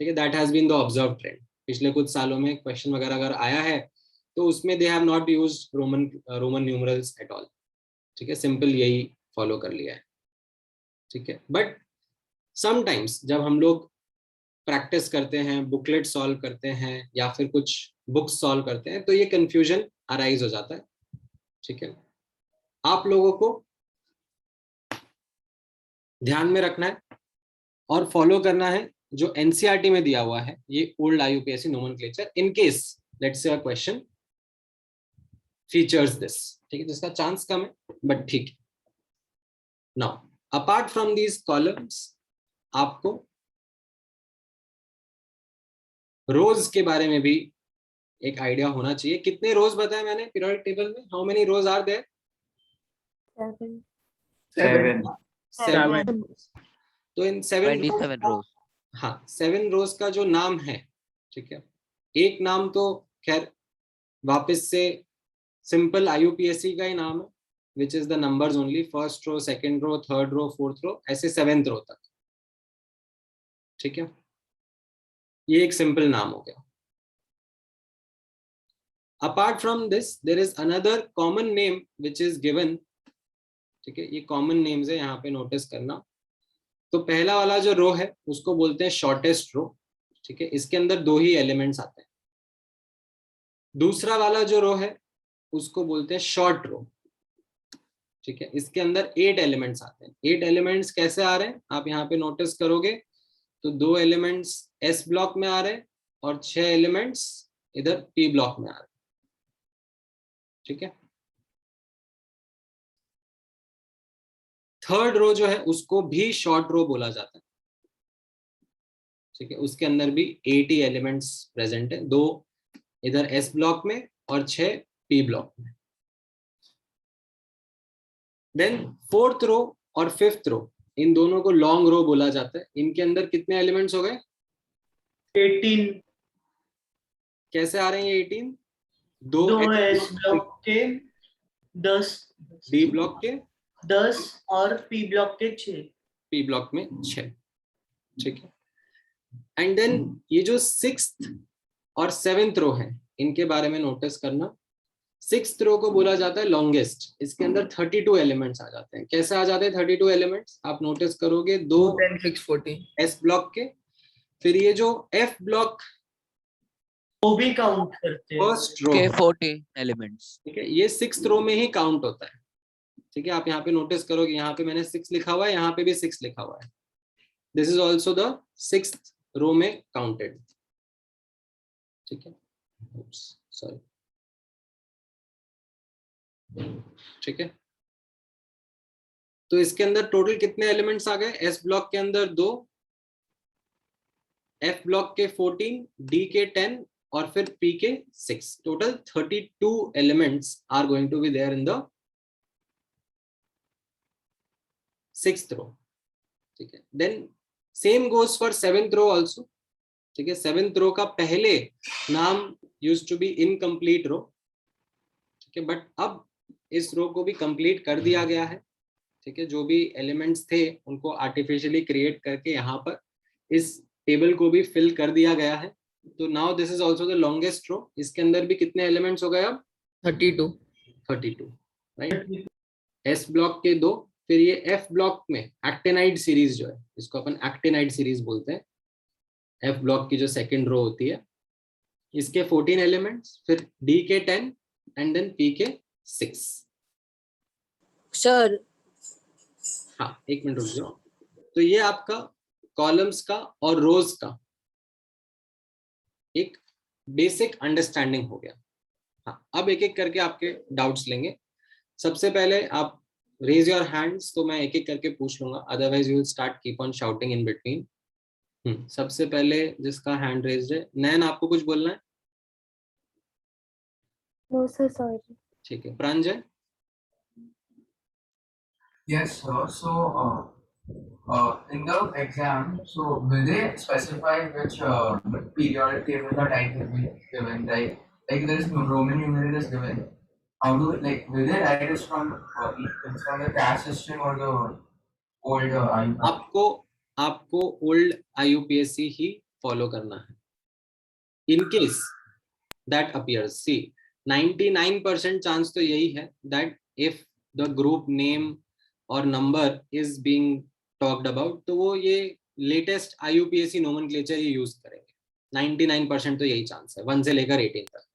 ठीक है। That has been the observe trend. पिछले कुछ सालों में क्वेश्चन वगैरह अगर आया है तो उसमें they have not used Roman numerals at all, ठीक है, सिंपल यही फॉलो कर लिया है, ठीक है। बट समटाइम्स जब हम लोग प्रैक्टिस करते हैं, बुकलेट सॉल्व करते हैं या फिर कुछ बुक्स सॉल्व करते हैं तो ये कंफ्यूजन अराइज हो जाता है, ठीक है। आप लोगों को ध्यान में रखना है और फॉलो करना है जो एनसीईआरटी में दिया हुआ है, ये old आईयूपीएससी nomenclature, in case let's say a question features this, ठीक है, जिसका चांस कम है बट ठीक है। Now apart from these columns आपको रोज के बारे में भी एक आइडिया होना चाहिए। कितने रोज बताए मैंने पीरियोडिक टेबल में? How many rows are there? 7 तो इन 7 27 रोज। हाँ, 7 रोज का जो नाम है, ठीक है, एक नाम तो खैर वापस से सिंपल आईयूपीएससी का ही नाम है, which is the numbers only, first row, second row, third row, fourth row, ऐसे 7th रो तक, ठीक है। ये एक सिंपल नाम हो गया। Apart from this there is another common name which is given, ठीक है। ये कॉमन नेम्स है, यहाँ पे नोटिस करना। तो पहला वाला जो रो है उसको बोलते हैं शॉर्टेस्ट रो, ठीक है, इसके अंदर 2 ही एलिमेंट्स आते हैं। दूसरा वाला जो रो है उसको बोलते हैं शॉर्ट रो, ठीक है, इसके अंदर 8 एलिमेंट्स आते हैं। 8 एलिमेंट्स कैसे आ रहे हैं आप यहाँ पे नोटिस करोगे तो 2 एलिमेंट्स एस ब्लॉक में आ रहे हैं और 6 एलिमेंट्स इधर पी ब्लॉक में आ रहे हैं, ठीक है। थर्ड रो जो है उसको भी शॉर्ट रो बोला जाता है, ठीक है, उसके अंदर भी 8 ही एलिमेंट्स प्रेजेंट है, 2 इधर एस ब्लॉक में और 6 पी ब्लॉक में। देन 4th रो और 5th रो, इन दोनों को लॉन्ग रो बोला जाता है। इनके अंदर कितने एलिमेंट्स हो गए? 18। कैसे आ रहे हैं ये 18? 2 एस ब्लॉक के 10, डी ब्लॉक के 10 और पी ब्लॉक के 6। पी ब्लॉक में 6, ठीक है। एंड देन ये जो 6th और 7th रो है इनके बारे में नोटिस करना। 6th रो को बोला जाता है लॉन्गेस्ट, इसके अंदर 32 एलिमेंट्स आ जाते हैं। कैसे आ जाते हैं 32 एलिमेंट्स? आप नोटिस करोगे 2 10, 6, 14 एस ब्लॉक के, फिर ये जो एफ ब्लॉक वो भी काउंट करते हैं। फर्स्ट रो के 40 एलिमेंट्स, ठीक है, ये 6th रो में ही काउंट होता है, ठीक है। आप यहाँ पे नोटिस करोगे, यहाँ पे मैंने 6 लिखा हुआ है, यहाँ पे भी 6 लिखा हुआ है। This is also the 6th रो में काउंटेड, ठीक है, सॉरी, ठीक है। तो इसके अंदर टोटल कितने एलिमेंट्स आ गए? एस ब्लॉक के अंदर 2, एफ ब्लॉक के 14, डी के 10 और फिर पी के 6, total 32 elements are going to be there in the 6th row, ठीक है। Then same goes for 7th row also, ठीक है। 7th रो का पहले नाम used to be incomplete row, ठीक है, बट अब इस रो को भी कंप्लीट कर दिया गया है, ठीक है। जो भी एलिमेंट्स थे उनको आर्टिफिशियली क्रिएट करके यहाँ पर इस टेबल को भी फिल कर दिया गया है। तो now this is also the longest row. इसके अंदर भी कितने एलिमेंट्स हो गए अब? 32, राइट। एस ब्लॉक के 2, फिर ये एफ ब्लॉक में एक्टिनाइड सीरीज जो है, इसको अपन एक्टिनाइड सीरीज बोलते हैं, एफ ब्लॉक की जो सेकंड रो होती है, इसके 14 एलिमेंट्स, फिर डी के 10 एंड देन पी के 6। सर हाँ, एक मिनट रुक जाओ। तो ये आपका कॉलम्स का और रोज का एक बेसिक अंडरस्टैंडिंग हो गया, हाँ, अब एक एक करके आपके डाउट्स लेंगे. सबसे पहले आप रेज योर हैंड्स, तो मैं एक एक करके पूछ लूंगा, otherwise you will start keep on shouting in between. सबसे पहले जिसका हैंड रेज्ड है, नैन आपको कुछ बोलना है? No, sir, sorry. ठीक है. Pranjay? Yes, sir. So, in the exam, so will they specify which periodic table the type will be given? Like there is Roman numeral is given. How do like will they write it from the caste system or the old? आपको old IUPAC ही follow करना है. In case that appears, see 99% chance तो यही है that if the group name और number is being talked about, तो वो ये लेटेस्ट IUPAC नोमेनक्लेचर ही यूज करेंगे. 99% तो यही चांस है, 1 से लेकर 18 तक.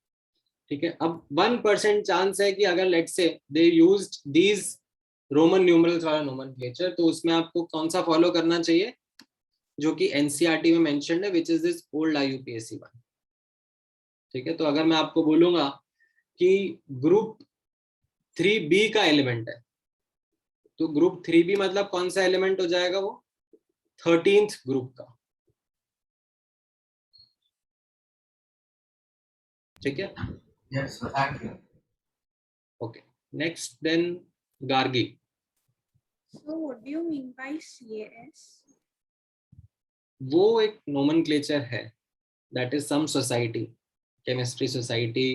ठीक है. अब 1% चांस है कि अगर let's say they used these Roman numerals वाला नोमेनक्लेचर, तो उसमें आपको कौन सा फॉलो करना चाहिए, जो कि NCERT में मेंशन्ड है, which is this old IUPAC 1. ठीक है. तो अगर मैं आपको बोलूंगा कि ग्रुप 3B का एलिमेंट है, तो ग्रुप 3B मतलब कौन सा एलिमेंट हो जाएगा? वो 13th ग्रुप का. ठीक है. Yes, sir. Thank you. Okay. Next then Gargi. So what do you mean by CAS? वो एक नोमेनक्लेचर है, that is some society, chemistry society,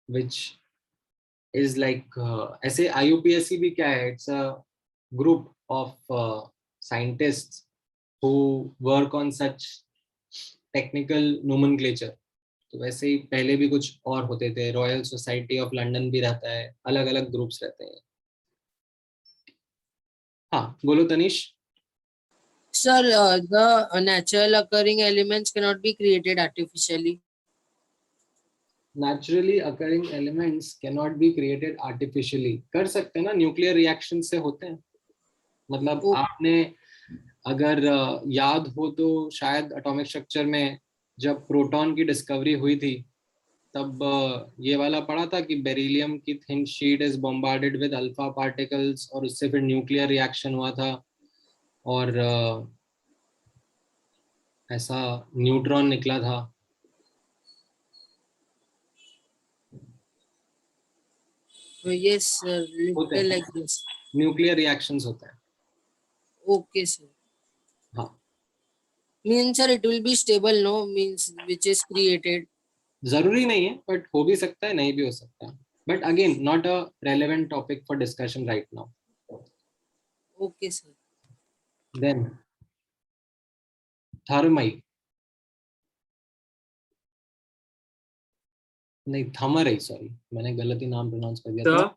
which is like ऐसे IUPAC भी क्या है? It's a group of scientists who work on such technical nomenclature. तो वैसे ही पहले भी कुछ और होते थे, रॉयल सोसाइटी ऑफ लंदन भी रहता है, अलग अलग ग्रुप्स रहते हैं. हाँ, बोलो Tanish. Sir, the natural occurring elements cannot be created artificially. Naturally occurring elements cannot be created artificially. कर सकते हैं ना, न्यूक्लियर रिएक्शन से होते हैं. मतलब आपने अगर याद हो तो शायद एटॉमिक स्ट्रक्चर में जब प्रोटॉन की डिस्कवरी हुई थी, तब ये वाला पढ़ा था कि बेरिलियम की thin sheet is bombarded with alpha particles, और उससे फिर न्यूक्लियर रिएक्शन हुआ था, और ऐसा न्यूट्रॉन निकला था. Yes, sir. होते हैं, Like this. न्यूक्लियर रिएक्शंस होते हैं. Okay, sir. हाँ. Means, sir, it will be stable, no? Means which is created. जरूरी नहीं है, बट हो भी सकता है, नहीं भी हो सकता है. But again not a relevant topic for discussion right now. Okay, sir. Then थर्मई, नहीं थमरई, सॉरी मैंने गलत ही नाम प्रोनाउंस कर दिया था.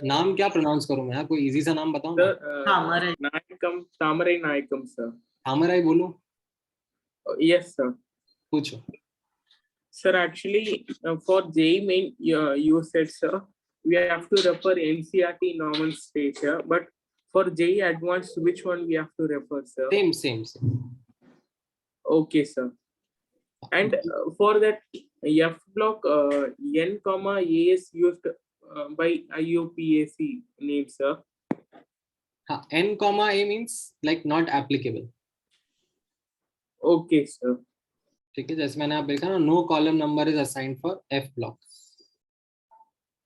नाम क्या प्रोनाउंस करूं मैं? कोई इजी सा नाम बताऊं ना. तामरई नायकम सर. थमरई बोलूं? Yes sir. पूछो. Sir, actually, for JEE main, you said, sir, we have to refer NCERT normal stature, but for JEE advanced, which one we have to refer, sir? Same. Okay, sir. And for that F block, N comma A is used by IUPAC name, sir. N comma A means like not applicable. Okay, sir. ठीक है. जैसे मैंने आप देखा ना, no column number is assigned for F block.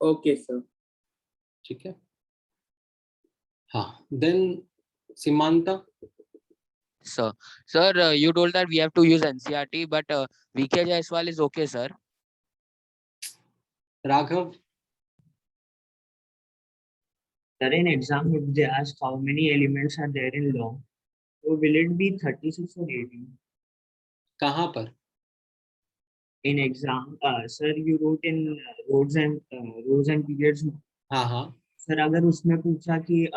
Okay, sir. ठीक है. हाँ. Then Simanta. Sir, you told that we have to use NCERT, but VK Jaiswal is okay, sir. Raghav. Sir, in exam, if they ask how many elements are there in long, so will it be 36 or 18? कहाँ पर? In exam, sir, you wrote in rows and periods. हाँ. Sir अगर उसमें पूछा कि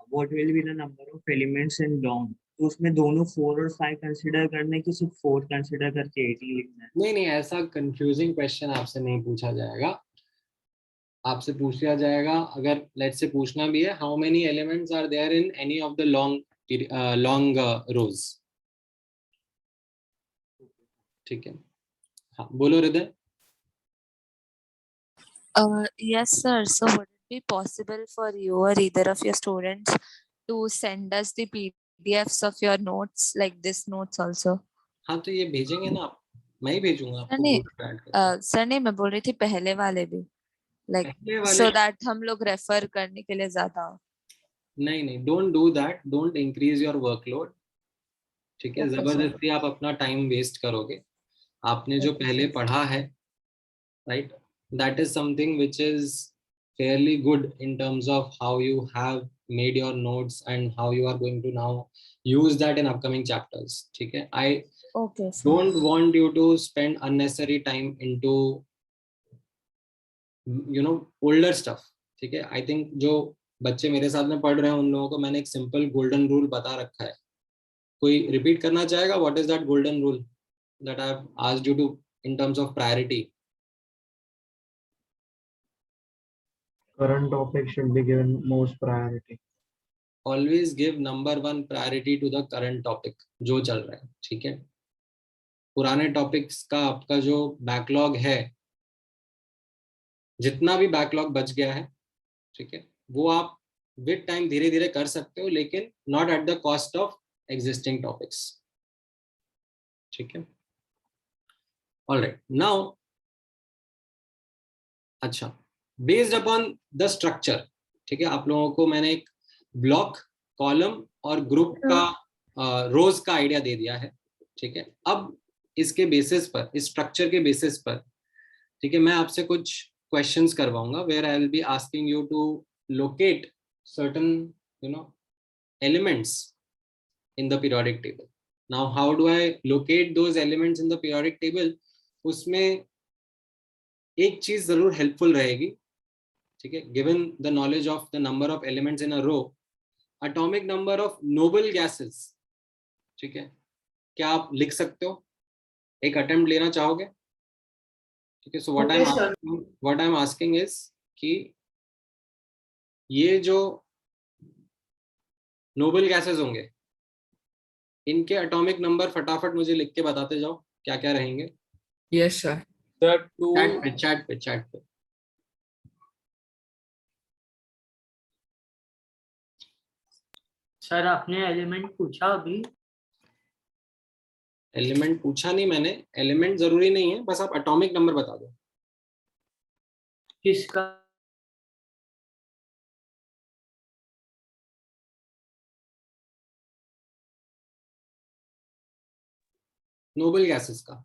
what will be the number of elements in long, तो उसमें दोनों 4 और 5 कंसीडर करने की, सिर्फ 4 कंसीडर करके 18 लिखना है. नहीं, ऐसा कंफ्यूजिंग क्वेश्चन आपसे नहीं पूछा जाएगा. आपसे पूछ लिया जाएगा, अगर लेट्स से पूछना भी है, how many elements are there in any of the long rows. ठीक है. हाँ, बोलो हृदय. Yes, sir. So would it be possible for you or either of your students to send us the PDFs of your notes, like this notes also? हाँ तो ये भेजेंगे ना आप, मैं ही भेजूंगा सर आपको नहीं, group पे add करके। सर नहीं, मैं बोल रही थी पहले वाले भी, लाइक पहले वाले सो दैट हम लोग रेफर करने के लिए ज्यादा हो। नहीं, don't do that, don't increase your workload. ठीक है, Okay, sir. जबरदस्ती आप अपना टाइम वेस्ट करोगे। आपने जो Okay, पहले sir. पढ़ा है, right, that is something which is fairly good in terms of how you have made your notes and how you are going to now use that in upcoming chapters. ठीक है, I Okay, sir. don't want you to spend unnecessary time into older stuff. ठीक है, I think जो बच्चे मेरे साथ में पढ़ रहे हैं उन लोगों को मैंने एक सिंपल गोल्डन रूल बता रखा है। कोई रिपीट करना चाहेगा? What is that golden rule that I have asked you to in terms of priority? Current topic should be given most priority. Always give number 1 priority to the current topic जो चल रहा है। ठीक है, पुराने topics का आपका जो बैकलॉग है, जितना भी बैकलॉग बच गया है, ठीक है, वो आप विद टाइम धीरे धीरे कर सकते हो, लेकिन not at the cost of existing topics. ठीक है, ऑलराइट, नाउ अच्छा, बेस्ड अपॉन द स्ट्रक्चर, ठीक है, आप लोगों को मैंने एक ब्लॉक, कॉलम और ग्रुप का रोज का आइडिया दे दिया है। ठीक है, अब इसके बेसिस पर, इस स्ट्रक्चर के बेसिस पर, ठीक है, मैं आपसे कुछ क्वेश्चंस करवाऊंगा where I will be asking you to locate certain elements in the periodic table. Now how do I locate those elements in the periodic table? उसमें एक चीज जरूर हेल्पफुल रहेगी। ठीक है, given the knowledge of the number of elements in a row, atomic number of noble gases. ठीक है, क्या आप लिख सकते हो? एक अटेम्प्ट लेना चाहोगे? ठीक है, so what I am asking is कि ये जो नोबल गैसेस होंगे, इनके एटॉमिक नंबर फटाफट मुझे लिख के बताते जाओ, क्या क्या रहेंगे। Yes, sir. चैट पे सर आपने एलिमेंट पूछा अभी? एलिमेंट पूछा नहीं मैंने, एलिमेंट जरूरी नहीं है, बस आप एटॉमिक नंबर बता दो। किसका? नोबल गैसेस का।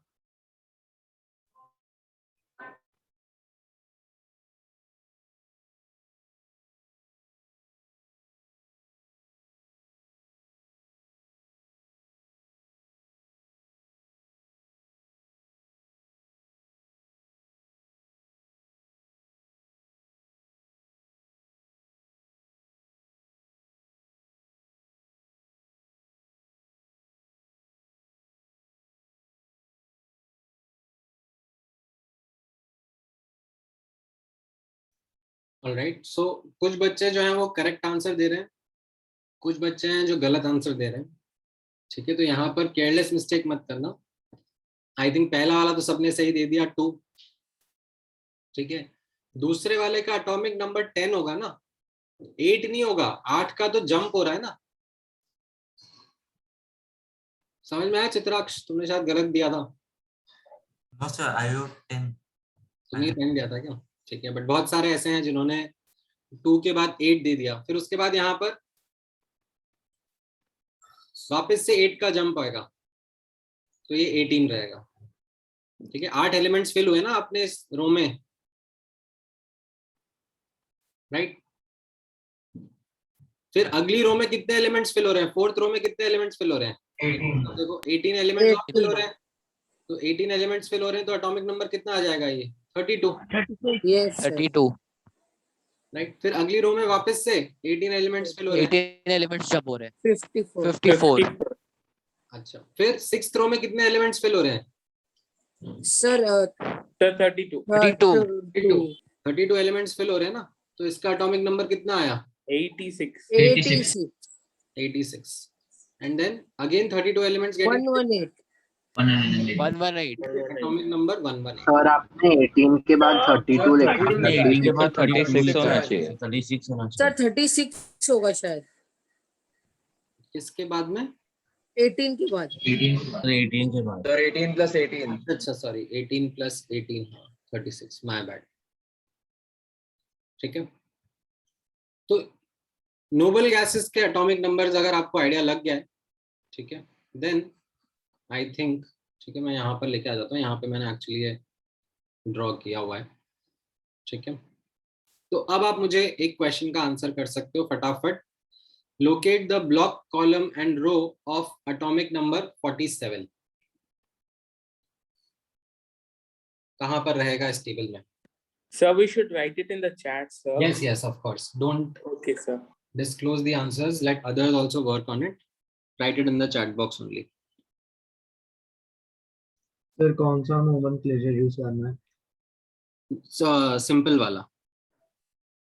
ऑलराइट, सो कुछ बच्चे जो हैं वो करेक्ट आंसर दे रहे हैं, कुछ बच्चे हैं जो गलत आंसर दे रहे हैं। ठीक है, तो यहाँ पर केयरलेस मिस्टेक मत करना। आई थिंक पहला वाला तो सबने सही दे दिया, 2। ठीक है, दूसरे वाले का एटॉमिक नंबर 10 होगा ना, 8 नहीं होगा, 8 का तो जंप हो रहा है ना। समझ में आया चित्राक्ष? तुमने शायद गलत दिया था। No sir, I wrote 10. तुमने 10 दिया था क्या? ठीक है, बट बहुत सारे ऐसे हैं जिन्होंने 2 के बाद 8 दे दिया, फिर उसके बाद यहाँ पर वापस से 8 का जंप आएगा, तो ये 18 रहेगा। ठीक है, 8 एलिमेंट्स फिल हुए ना अपने इस रो में, राइट? फिर अगली रो में कितने एलिमेंट्स फिल हो रहे हैं? 4th रो में कितने एलिमेंट्स फिल हो रहे हैं? 18. देखो 18 एलिमेंट्स और फिल हो रहे हैं, तो 18 एलिमेंट्स फिल हो रहे हैं, तो एटॉमिक नंबर कितना आ जाएगा? ये 32। 32। राइट, फिर अगली रो में वापस से 18 एलिमेंट्स फिल हो रहे हैं, 18 एलिमेंट्स जब हो रहे हैं। 54। 54। अच्छा, फिर 6th रो में कितने एलिमेंट्स फिल हो रहे हैं? सर 32. 32 एलिमेंट्स फिल हो रहे हैं ना, तो इसका एटॉमिक नंबर कितना आया? 86. 86। 86। And then again 32 elements getting 118। 118 atomic number 118। Sir आपने 18 के बाद 32 लिखा है। 18 के बाद 36 होना चाहिए। 36 होना सर 36 होगा शायद। किसके बाद में? 18 के बाद। 18 के बाद। सर 18 + 18। अच्छा सॉरी 18 + 18 36, माय बैड। ठीक है, तो नोबल गैसेस के एटॉमिक नंबर्स अगर आपको आइडिया लग गया है, ठीक है, देन आई थिंक, ठीक है, मैं यहाँ पर लेके आ जाता हूँ। यहाँ पे मैंने एक्चुअली ये ड्रॉ किया हुआ है। ठीक है, तो अब आप मुझे एक क्वेश्चन का आंसर कर सकते हो फटाफट। Locate the block, column and row of atomic number 47। कहाँ पर रहेगा इस टेबल में? Sir, we should write it in the chat, sir. Yes, of course. Don't Okay, sir. disclose the answers. Let others also work on it. Write it in the chat box only. Sir कौन सा nomenclature use करना है? Simple वाला,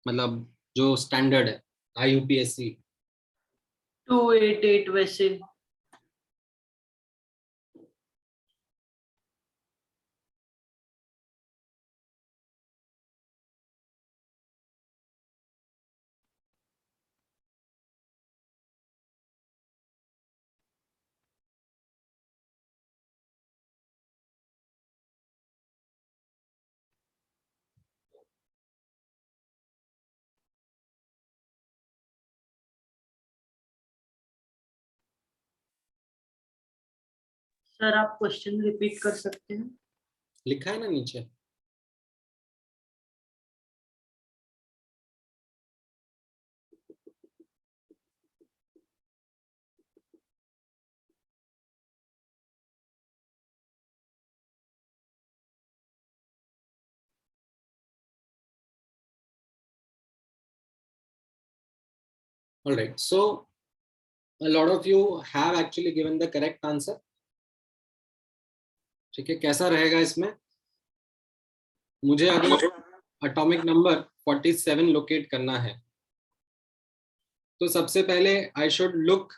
मतलब जो standard है IUPAC 288 वैसे। Sir आप क्वेश्चन रिपीट कर सकते हैं? लिखा है ना नीचे। All right, so a lot of you have actually given the correct answer. ठीक है, कैसा रहेगा इसमें? मुझे अगर एटॉमिक नंबर 47 लोकेट करना है तो सबसे पहले I should look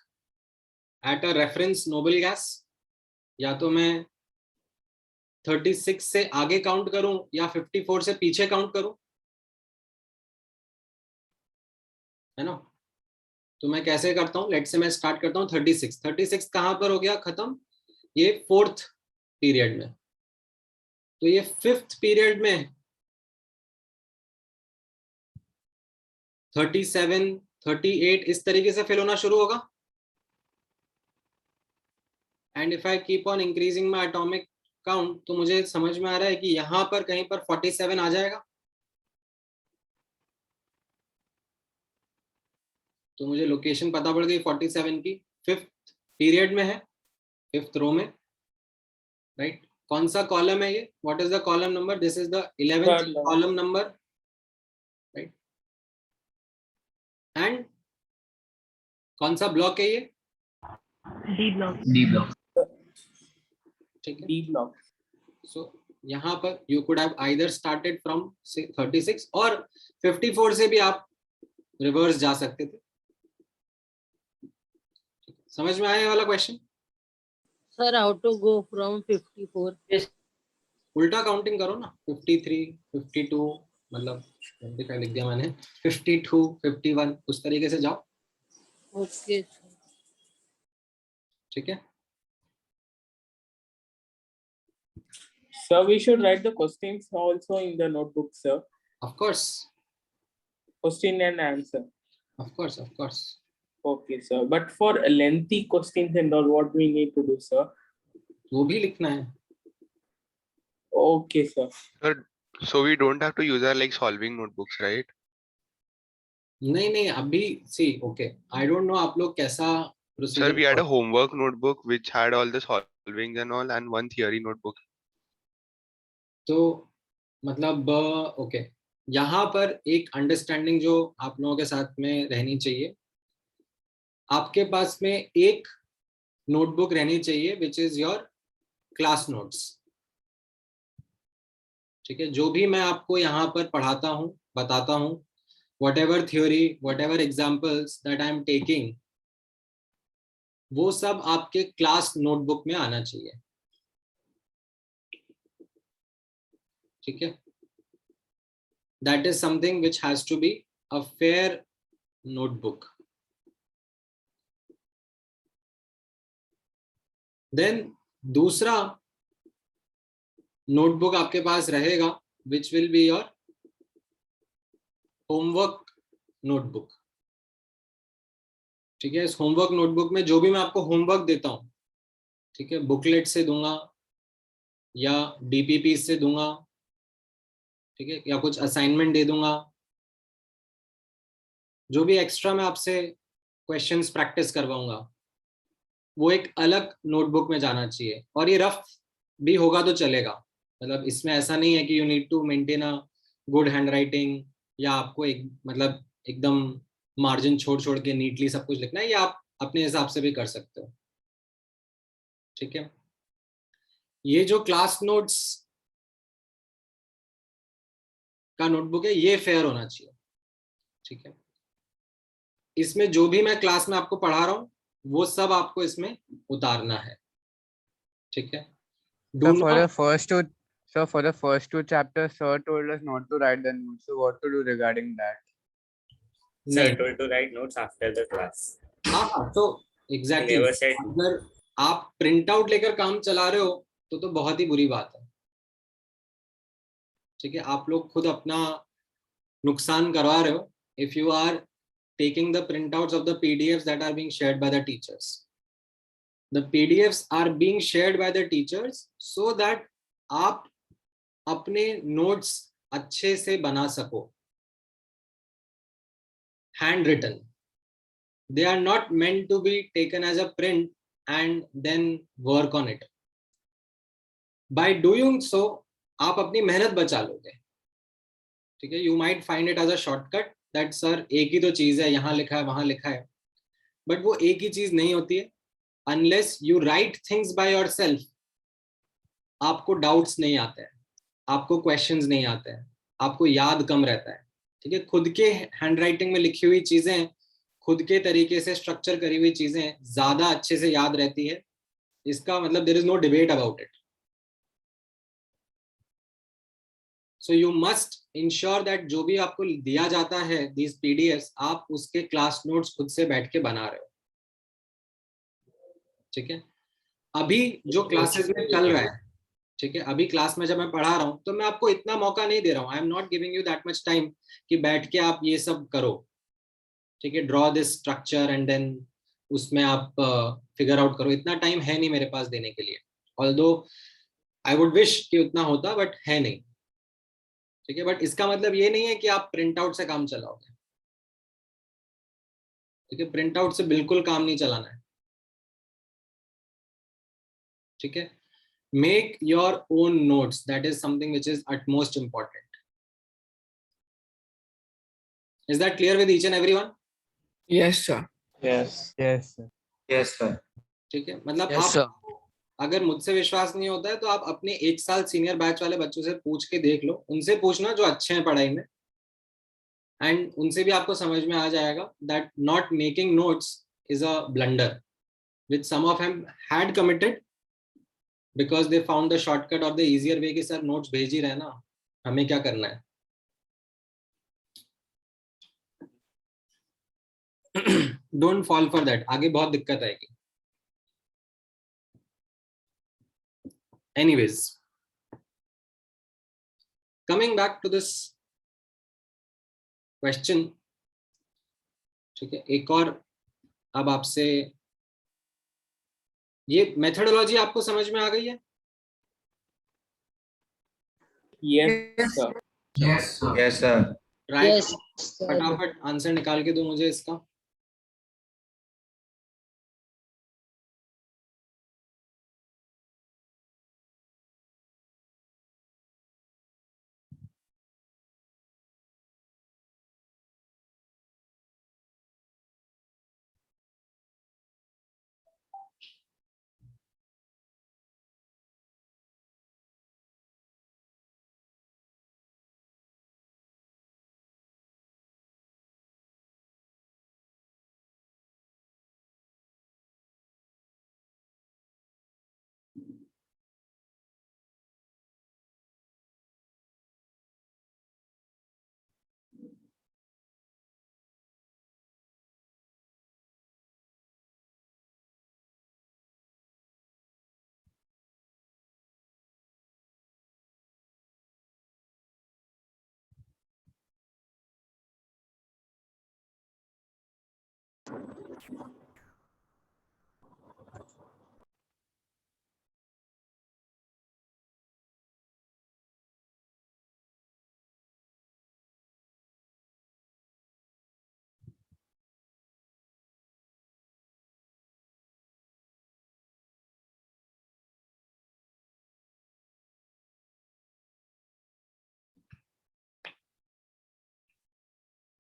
at a reference noble gas. या तो मैं 36 से आगे काउंट करूं या 54 से पीछे काउंट करूं, है ना? तो मैं कैसे करता हूं? लेट से मैं स्टार्ट करता हूं 36 कहां पर हो गया खत्म? ये 4th पीरियड में। तो ये 5th पीरियड में 37, 38 इस तरीके से फिल होना शुरू होगा। And if I keep on increasing my atomic count, तो मुझे समझ में आ रहा है कि यहां पर कहीं पर 47 आ जाएगा। तो मुझे लोकेशन पता पड़ गई 47 की, 5th पीरियड में है, 5th रो में, राइट? कौन सा कॉलम है ये? What is the column number? This is the 11th column number, right? And कौन सा ब्लॉक है ये? D block. ठीक है, D block. सो यहाँ पर you could have either started from 36 और 54 से भी आप रिवर्स जा सकते थे। समझ में आया वाला question? Sir how to go from 54? उल्टा काउंटिंग करो ना, 53, 52, मतलब 25 लिख दिया मैंने, 52, 51 उस तरीके से जाओ। ओके ठीक है, Sir, we should write the questions also in the notebook, sir. of course, Question and answer. of course, of course. Okay, sir. But for lengthy questions and all, what we need to do, sir? वो भी लिखना है। Okay, sir. Sir, so we don't have to use our like solving notebooks, right? नहीं अभी सी okay, I don't know आप लोग कैसा Sir, we had a homework notebook which had all the solvings and all, and one theory notebook. तो मतलब okay, यहाँ पर एक अंडरस्टैंडिंग जो आप लोगों के साथ में रहनी चाहिए, आपके पास में एक नोटबुक रहनी चाहिए which is your class notes. ठीक है, जो भी मैं आपको यहाँ पर पढ़ाता हूँ, बताता हूँ, whatever theory, whatever examples that I am taking, वो सब आपके क्लास नोटबुक में आना चाहिए। ठीक है, that is something which has to be a fair notebook. देन दूसरा नोटबुक आपके पास रहेगा which will be your homework notebook. ठीक है, इस होमवर्क नोटबुक में जो भी मैं आपको होमवर्क देता हूं, ठीक है, बुकलेट से दूंगा या डीपीपी से दूंगा, ठीक है, या कुछ असाइनमेंट दे दूंगा, जो भी एक्स्ट्रा मैं आपसे क्वेश्चंस प्रैक्टिस करवाऊंगा, वो एक अलग नोटबुक में जाना चाहिए. और ये रफ भी होगा तो चलेगा, मतलब इसमें ऐसा नहीं है कि you need to maintain a good handwriting, या आपको एक मतलब एकदम मार्जिन छोड़ छोड़ के नीटली सब कुछ लिखना है, या आप अपने हिसाब से भी कर सकते हो. ठीक है, ये जो क्लास नोट्स का नोटबुक है ये फेयर होना चाहिए. ठीक है, इसमें जो भी मैं क्लास में आपको पढ़ा रहा हूँ वो सब आपको इसमें उतारना है. ठीक है, So for the first two, for the first two chapters, sir told us not to write the notes. So what to do regarding that? Sir told to write notes after the class. हाँ, तो exactly Never said. अगर आप print out लेकर काम चला रहे हो तो बहुत ही बुरी बात है. ठीक है, आप लोग खुद अपना नुकसान करवा रहे हो if you are taking the printouts of the PDFs that are being shared by the teachers. The PDFs are being shared by the teachers so that आप अपने notes अच्छे से बना सको. Handwritten. They are not meant to be taken as a print and then work on it. By doing so, आप अपनी मेहनत बचा लोगे. ठीक है, you might find it as a shortcut that sir एक ही तो चीज है, यहाँ लिखा है वहां लिखा है, बट वो एक ही चीज नहीं होती है. Unless you write things by yourself, आपको डाउट्स नहीं आते हैं, आपको क्वेश्चंस नहीं आते हैं, आपको याद कम रहता है. ठीक है, खुद के हैंड राइटिंग में लिखी हुई चीजें, खुद के तरीके से स्ट्रक्चर करी हुई चीजें ज्यादा अच्छे से याद रहती है. इसका मतलब there is no debate about it. So you must ensure that जो भी आपको दिया जाता है दीज पीडीएफ्स, आप उसके क्लास नोट्स खुद से बैठ के बना रहे हो. ठीक है, अभी जो क्लासेस में चल रहा है, ठीक है, अभी क्लास में जब मैं पढ़ा रहा हूँ तो मैं आपको इतना मौका नहीं दे रहा हूँ. I am not giving you that much time कि बैठ के आप ये सब करो. ठीक है, draw this structure and then उसमें आप फिगर आउट करो. इतना टाइम है नहीं मेरे पास देने के लिए, ऑल्दो आई वुड विश कि उतना होता, बट है नहीं. ठीक है, बट इसका मतलब ये नहीं है कि आप प्रिंट आउट से काम चलाओगे. ठीक है, प्रिंट आउट से बिल्कुल काम नहीं चलाना है. ठीक है, make your own notes. That is something which is utmost important. Is that clear with each and everyone? Yes, sir. Yes. Yes, sir. Yes, sir. ठीक है, मतलब Yes, आप sir. अगर मुझसे विश्वास नहीं होता है तो आप अपने एक साल सीनियर बैच वाले बच्चों से पूछ के देख लो. उनसे पूछना जो अच्छे हैं पढ़ाई में, एंड उनसे भी आपको समझ में आ जाएगा that not making notes is a blunder which some of them had committed because they found the shortcut or the easier way कि सर नोट्स भेज ही रहे ना, हमें क्या करना है. Don't fall for that, आगे बहुत दिक्कत आएगी. Anyways, coming back to this question. ठीक है, एक और अब आपसे ये मेथोडोलॉजी आपको समझ में आ गई है? Yes, sir. Yes, sir. Yes, sir. Yes, sir. फटाफट आंसर निकाल के दो मुझे इसका.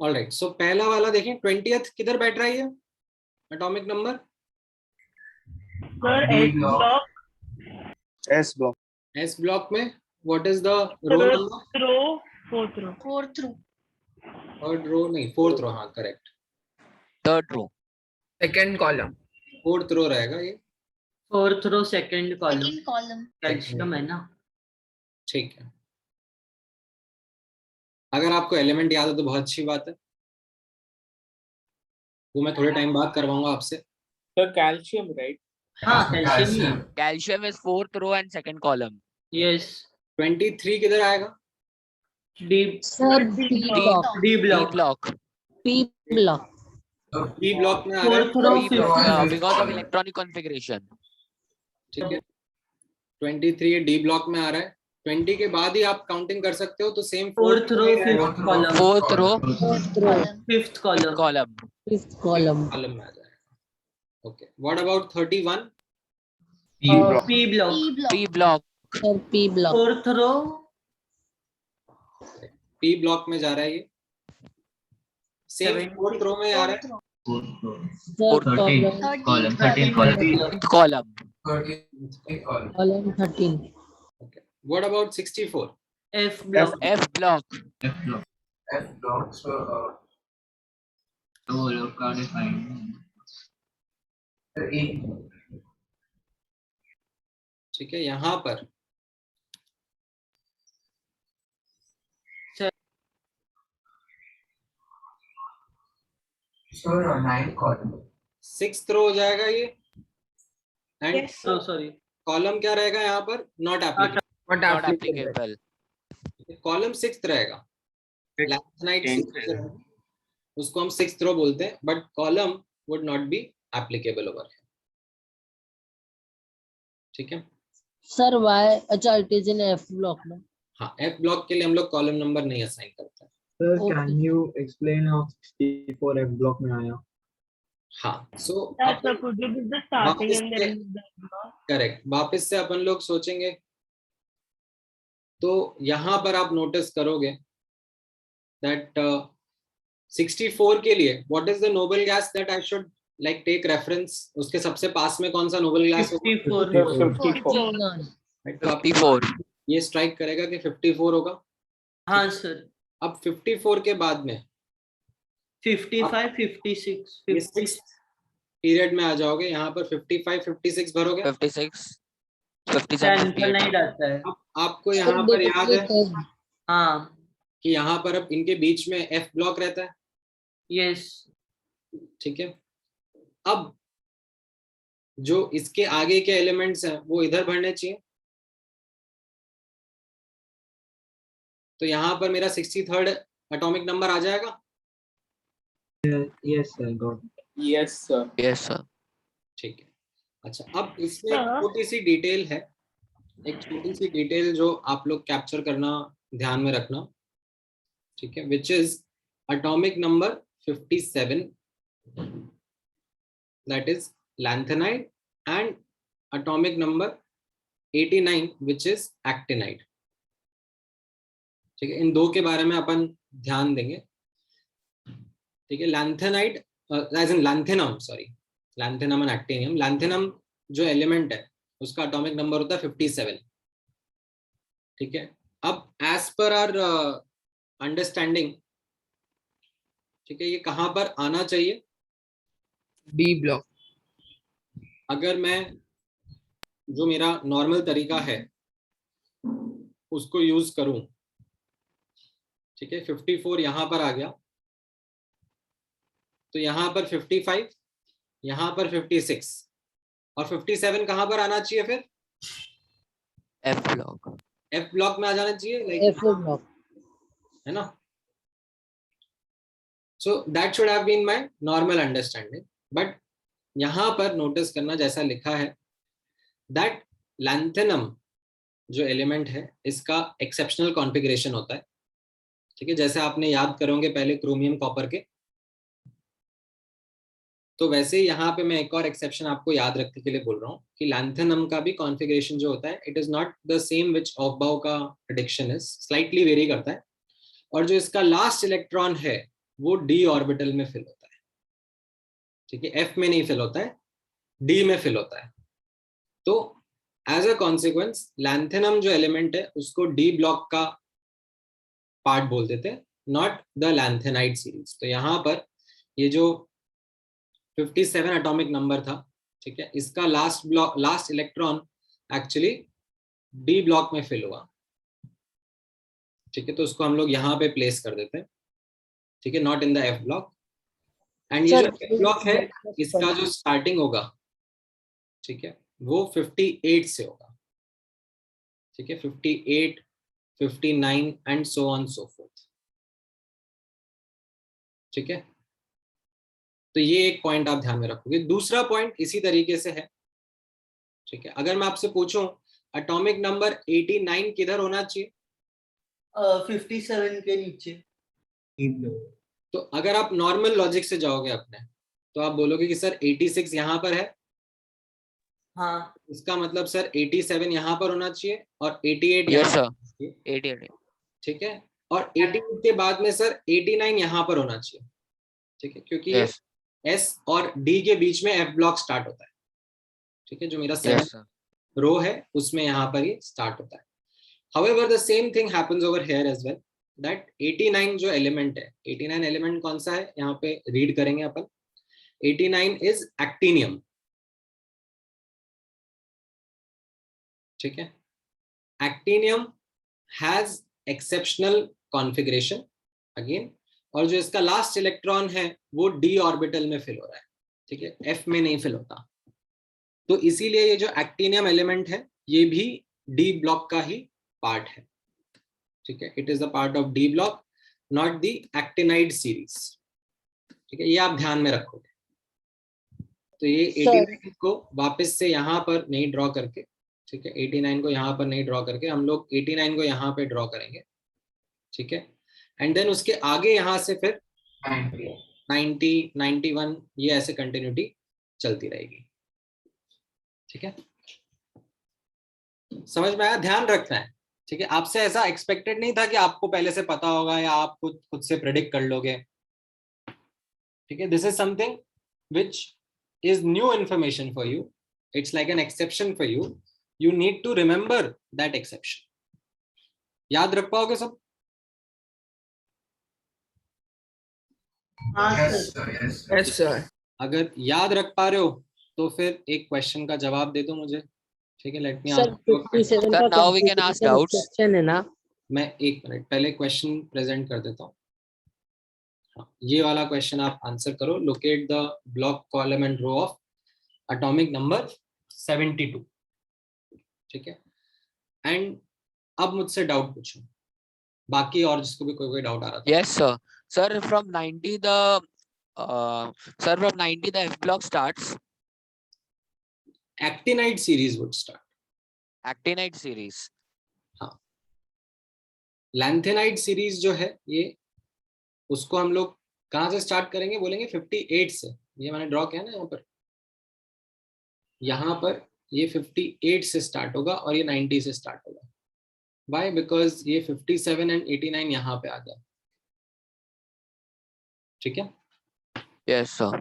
ऑलराइट, सो पहला वाला देखें, 20th किधर बैठ रहा है ये atomic number? S block. S block में what is the row number? Fourth row third row नहीं, फोर्थ रो, हाँ correct, third row, Second column. Fourth row रहेगा ये, fourth row second column calcium है ना। ठीक है। अगर आपको एलिमेंट याद है तो बहुत अच्छी बात है, वो मैं थोड़े टाइम बाद करवाऊंगा आपसे। Sir calcium right? हाँ calcium. Calcium is fourth row and second column. Yes. 23 किधर आएगा? D sir D block block, P block. B block में आ रहा फोर्थ रो है, बिकॉज ऑफ इलेक्ट्रॉनिक कॉन्फ़िगरेशन। ठीक है। 23 डी ब्लॉक में आ रहा है, 20 के बाद ही आप काउंटिंग कर सकते हो, तो same fourth row fifth column fourth row fifth column Fifth column. Column में आ जाएगा। Okay, what about 31? P block P block, Sir, P block. Fourth row P block में जा रहा है ये, सेम फोर्थ रो में आ रहा है, Sir, column 13 column, column 13. Okay. What about 64? F block F block, So, ठीक है, यहाँ पर nine column. 6th रो हो जाएगा ये, एंड Yes. सॉरी कॉलम क्या रहेगा यहाँ पर? Not applicable. Not applicable. Column 6th रहेगा, लैंथेनाइट 6th रहेगा, उसको हम 6th रो बोलते हैं, but column would not be applicable over. ठीक है, Sir, why? अच्छा, it is in F block ना. हाँ एफ ब्लॉक के लिए हम लोग कॉलम नंबर नहीं असाइन करते हैं। Sir, Okay. can you explain how 64 F block में आया? हाँ, सो करेक्ट, वापस से अपन लोग सोचेंगे, तो यहाँ पर आप नोटिस करोगे दैट 64 के लिए what is the noble gas that I should like take reference, उसके सबसे पास में कौन सा नोबल गैस होगा? 54। ये स्ट्राइक करेगा कि 54 होगा। हाँ सर। अब 54 के बाद में 55 56 पीरियड में आ जाओगे, यहाँ पर 55 56 भरोगे, 56 57 नहीं रहता है। अब आपको यहाँ पर याद है हाँ कि यहाँ पर अब इनके बीच में एफ ब्लॉक रहता है। यस। ठीक है, अब जो इसके आगे के एलिमेंट्स हैं वो इधर भरने चाहिए, तो यहाँ पर मेरा 63rd एटॉमिक नंबर आ जाएगा। Yes sir, got it. Yes sir. Yes sir. ठीक है, अच्छा अब इसमें एक छोटी सी डिटेल है, एक छोटी सी डिटेल जो आप लोग कैप्चर करना, ध्यान में रखना। ठीक है, which is atomic number 57, that is lanthanide, and atomic number 89 which is actinide. ठीक है, इन दो के बारे में अपन ध्यान देंगे। ठीक है, lanthanide as in lanthanum, sorry, lanthanum and actinium. Lanthanum जो एलिमेंट है उसका एटॉमिक नंबर होता है 57। ठीक है, अब एज पर आवर अंडरस्टैंडिंग, ठीक है, ये कहां पर आना चाहिए? D block. अगर मैं जो मेरा नॉर्मल तरीका है उसको यूज करूं, ठीक है, 54 यहां पर आ गया, तो यहां पर 55, यहां पर 56, और 57 कहां पर आना चाहिए फिर? F block. एफ ब्लॉक में आ जाना चाहिए, लाइक F block. है ना। So that should have been my normal understanding. But यहाँ पर नोटिस करना जैसा लिखा है that lanthanum जो एलिमेंट है इसका एक्सेप्शनल कॉन्फ़िगरेशन होता है, ठीक है, जैसे आपने याद करोगे पहले क्रोमियम कॉपर के, तो वैसे यहाँ पे मैं एक और एक्सेप्शन आपको याद रखने के लिए बोल रहा हूँ कि लैंथेनम का भी कॉन्फ़िगरेशन जो होता है it is not the same which Aufbau का प्रेडिक्शन इज, स्लाइटली वेरी करता है, और जो इसका लास्ट इलेक्ट्रॉन है वो डी ऑर्बिटल में फिल होता है, ठीक है, एफ में नहीं फिल होता है, डी में फिल होता है। तो एज अ कॉन्सिक्वेंस लैंथेनम जो एलिमेंट है उसको डी ब्लॉक का पार्ट बोल देते हैं, नॉट द लैंथेनाइड सीरीज। तो यहाँ पर ये जो 57 एटॉमिक नंबर था, ठीक है, इसका last electron actually D block में फिल हुआ, ठीक है, तो उसको हम लोग यहाँ पे प्लेस कर देते हैं, ठीक है, not in the F block. And ये जो एफ ब्लॉक है इसका जो स्टार्टिंग होगा, ठीक है, वो 58 से होगा, ठीक है, 58, 59 and so on so fourth, ठीक है। तो ये एक पॉइंट आप ध्यान में रखोगे। दूसरा पॉइंट इसी तरीके से है, ठीक है, अगर मैं आपसे पूछूं एटॉमिक नंबर 89 किधर होना चाहिए? 57 के नीचे। तो अगर आप नॉर्मल लॉजिक से जाओगे अपने, तो आप बोलोगे कि सर 86 यहाँ पर है, हाँ, इसका मतलब सर 87 यहाँ पर होना चाहिए और 88 यस यहाँ सर, 88, ठीक है, और 88 के बाद में सर 89 यहाँ पर होना चाहिए, ठीक है, क्योंकि ये यस एस और डी के बीच में एफ ब्लॉक स्टार्ट होता है, ठीक है, जो मेरा 7th रो है उसमें यहाँ पर ये स्टार्ट होता है। However, the same thing happens over here as well. That 89 जो एलिमेंट है, 89 एलिमेंट कौन सा है यहाँ पे रीड करेंगे अपन। 89 इज एक्टिनियम, ठीक है, actinium has exceptional configuration again, और जो इसका लास्ट इलेक्ट्रॉन है वो डी ऑर्बिटल में फिल हो रहा है, ठीक है, एफ में नहीं फिल होता। तो इसीलिए ये जो एक्टिनियम एलिमेंट है ये भी डी ब्लॉक का ही पार्ट है, ठीक है, it is the part of D block, not the actinide series, ठीक है, ये आप ध्यान में रखोगे। तो ये 89 को वापस से यहाँ पर नहीं ड्रॉ करके, ठीक है, 89 को यहाँ पर नहीं ड्रॉ करके हम लोग 89 को यहाँ पे ड्रॉ करेंगे, ठीक है, एंड देन उसके आगे यहाँ से फिर 90, 91 ये ऐसे कंटिन्यूटी चलती रहेगी, ठीक है, समझ में आया? ध्यान रखना है, ठीक है, आपसे ऐसा एक्सपेक्टेड नहीं था कि आपको पहले से पता होगा या आप खुद से प्रेडिक्ट कर लोगे, ठीक है, this is something which is new information for you, it's like an exception for you, you need to remember that exception. याद रख पाओगे सब? Yes sir. अगर याद रख पा रहे हो तो फिर एक क्वेश्चन का जवाब दे दो मुझे, ठीक है, लेट मी सर 57 का now we can ask doubts. Question है ना? मैं एक मिनट पहले क्वेश्चन प्रेजेंट कर देता हूँ। हाँ, ये वाला क्वेश्चन आप आंसर करो। Locate the block column and row of atomic number 72, ठीक है, एंड अब मुझसे डाउट पूछो, बाकी और जिसको भी कोई डाउट आ रहा था। Yes sir. Sir, from 90 the F block starts. Actinide series would start. Actinide series. हाँ, लैंथेनाइड सीरीज जो है ये, उसको हम लोग कहाँ से स्टार्ट करेंगे? बोलेंगे 58 से। ये मैंने ड्रॉ किया ना यहाँ पर ये 58 से स्टार्ट होगा और ये 90 से स्टार्ट होगा। Why? Because ये 57 एंड 89 यहाँ पे आ गया, ठीक है? Yes sir.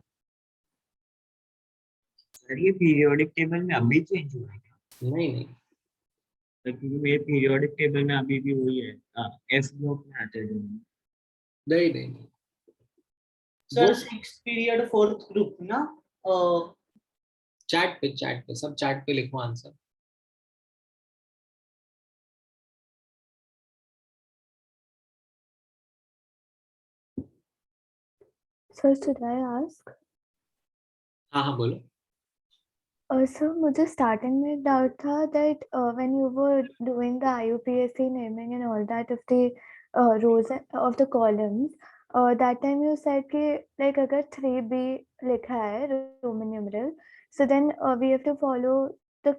सर ये पीरियोडिक टेबल में अभी चेंज हुआ है क्या? नहीं, क्योंकि मेरे पीरियोडिक टेबल में अभी भी वही है, एफ ब्लॉक में आते हैं। नहीं sir 6th period 4th group ना? चैट पे सब चैट पे लिखो answer. Sir, should I ask? हाँ बोलो। सर मुझे स्टार्टिंग में एक डाउट था that when you were doing the IUPAC naming and all that of the rows of the columns, that time you said कि like अगर 3B लिखा है Roman numeral, so then we have to follow the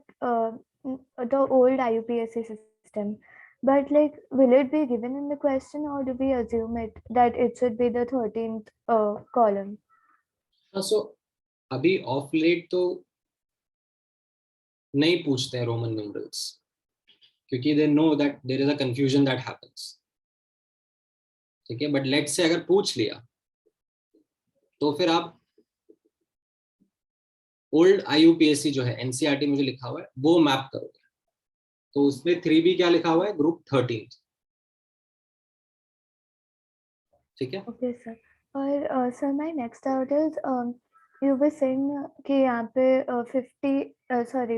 old IUPAC system. But like, will it be given in the question, or do we assume it that it should be the 13th column? So अभी of late तो नहीं पूछते हैं roman numerals, क्योंकि they know that there is a confusion that happens, ठीक है। But let से अगर पूछ लिया तो फिर आप ओल्ड IUPAC जो है NCERT में जो लिखा हुआ है वो मैप करोगे, तो उसमें 3B क्या लिखा हुआ है, ग्रुप 13, ठीक है। Okay sir. और sir, my next doubt is you were saying कि यहाँ पे 50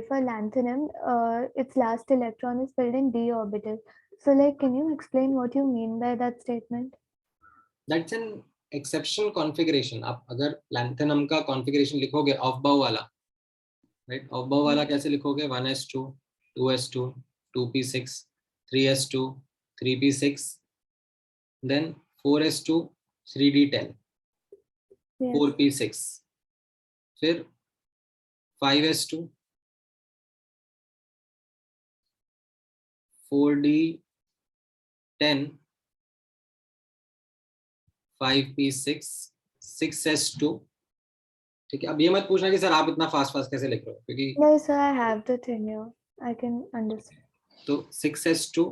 for lanthanum its last electron is filled in d orbital. So like, can you explain what you mean by that statement? That's an exception configuration. आप अगर lanthanum का configuration लिखोगे of बाउ वाला, right, of बाउ वाला कैसे लिखोगे, 1s2 2s2 2p6 3s2 3p6 then 4s2 3d10 4p6 फिर 5s2 4d10 5p6 6s2, ठीक है। अब ये मत पूछना कि सर आप इतना फास्ट कैसे लिख रहे हो, क्योंकि No sir, I have the thing here. I can understand. तो 6s2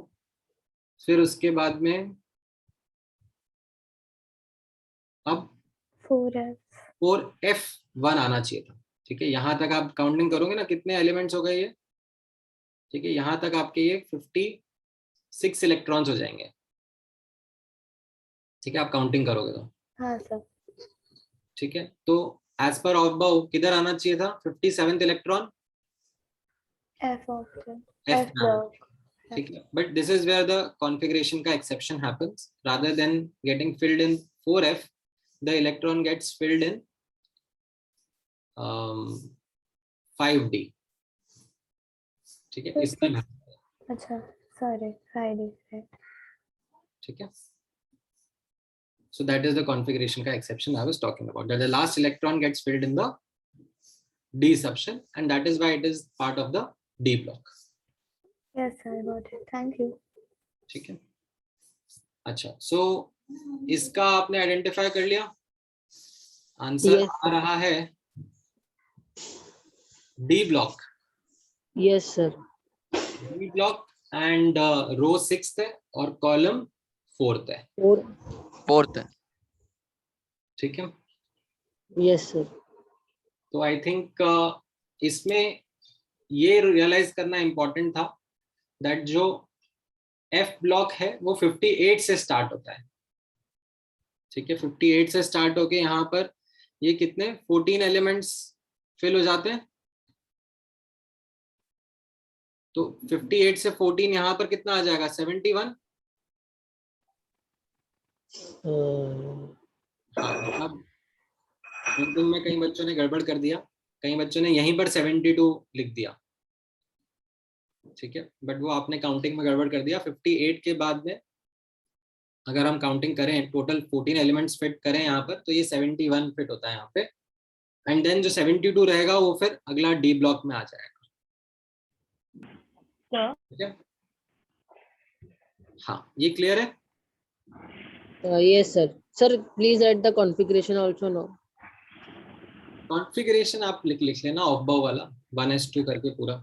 फिर उसके बाद में अब 4f1 आना चाहिए था, ठीक है। यहां तक आप काउंटिंग करोगे ना, कितने एलिमेंट्स हो गए ये, ठीक है। यहां तक आपके ये 56 इलेक्ट्रॉन्स हो जाएंगे, ठीक है, आप काउंटिंग करोगे तो। हाँ सर। ठीक है, तो एज पर ऑफ बाउ किधर आना चाहिए था, 57th इलेक्ट्रॉन F block. ठीक है। But this is where the configuration का exception happens, rather than getting filled in 4f the electron gets filled in 5d, ठीक है। इसमें अच्छा sorry 5d, ठीक है। So that is the configuration का exception I was talking about, that the last electron gets filled in the d subshell and that is why it is part of the d block. Yes sir, got it. Thank you. ठीक है। अच्छा, so इसका आपने identify कर लिया, answer आ रहा है d block. Yes sir. d block and row 6th है और कॉलम 4th है। 4th है, ठीक है। Yes sir. तो आई थिंक इसमें ये रियलाइज करना इंपॉर्टेंट था दैट जो एफ ब्लॉक है वो 58 से स्टार्ट होता है, ठीक है। 58 से स्टार्ट होके यहाँ पर ये कितने 14 एलिमेंट्स फिल हो जाते हैं, तो 58 से 14 यहाँ पर कितना आ जाएगा 71। हाँ, अब में कई बच्चों ने गड़बड़ कर दिया, कई बच्चों ने यहीं पर 72 लिख दिया, ठीक है। बट वो आपने काउंटिंग में गड़बड़ कर दिया। 58 के बाद में अगर हम काउंटिंग करें, टोटल 14 एलिमेंट्स फिट करें यहाँ पर, तो ये 71 फिट होता है यहाँ पे, एंड देन जो 72 रहेगा वो फिर अगला डी ब्लॉक में आ जाएगा, ठीक है। हाँ, ये क्लियर है? Yes sir. Sir, please add the configuration also now. Configuration आप लिख लेना ऑफ बाउ वाला 1s2 करके पूरा।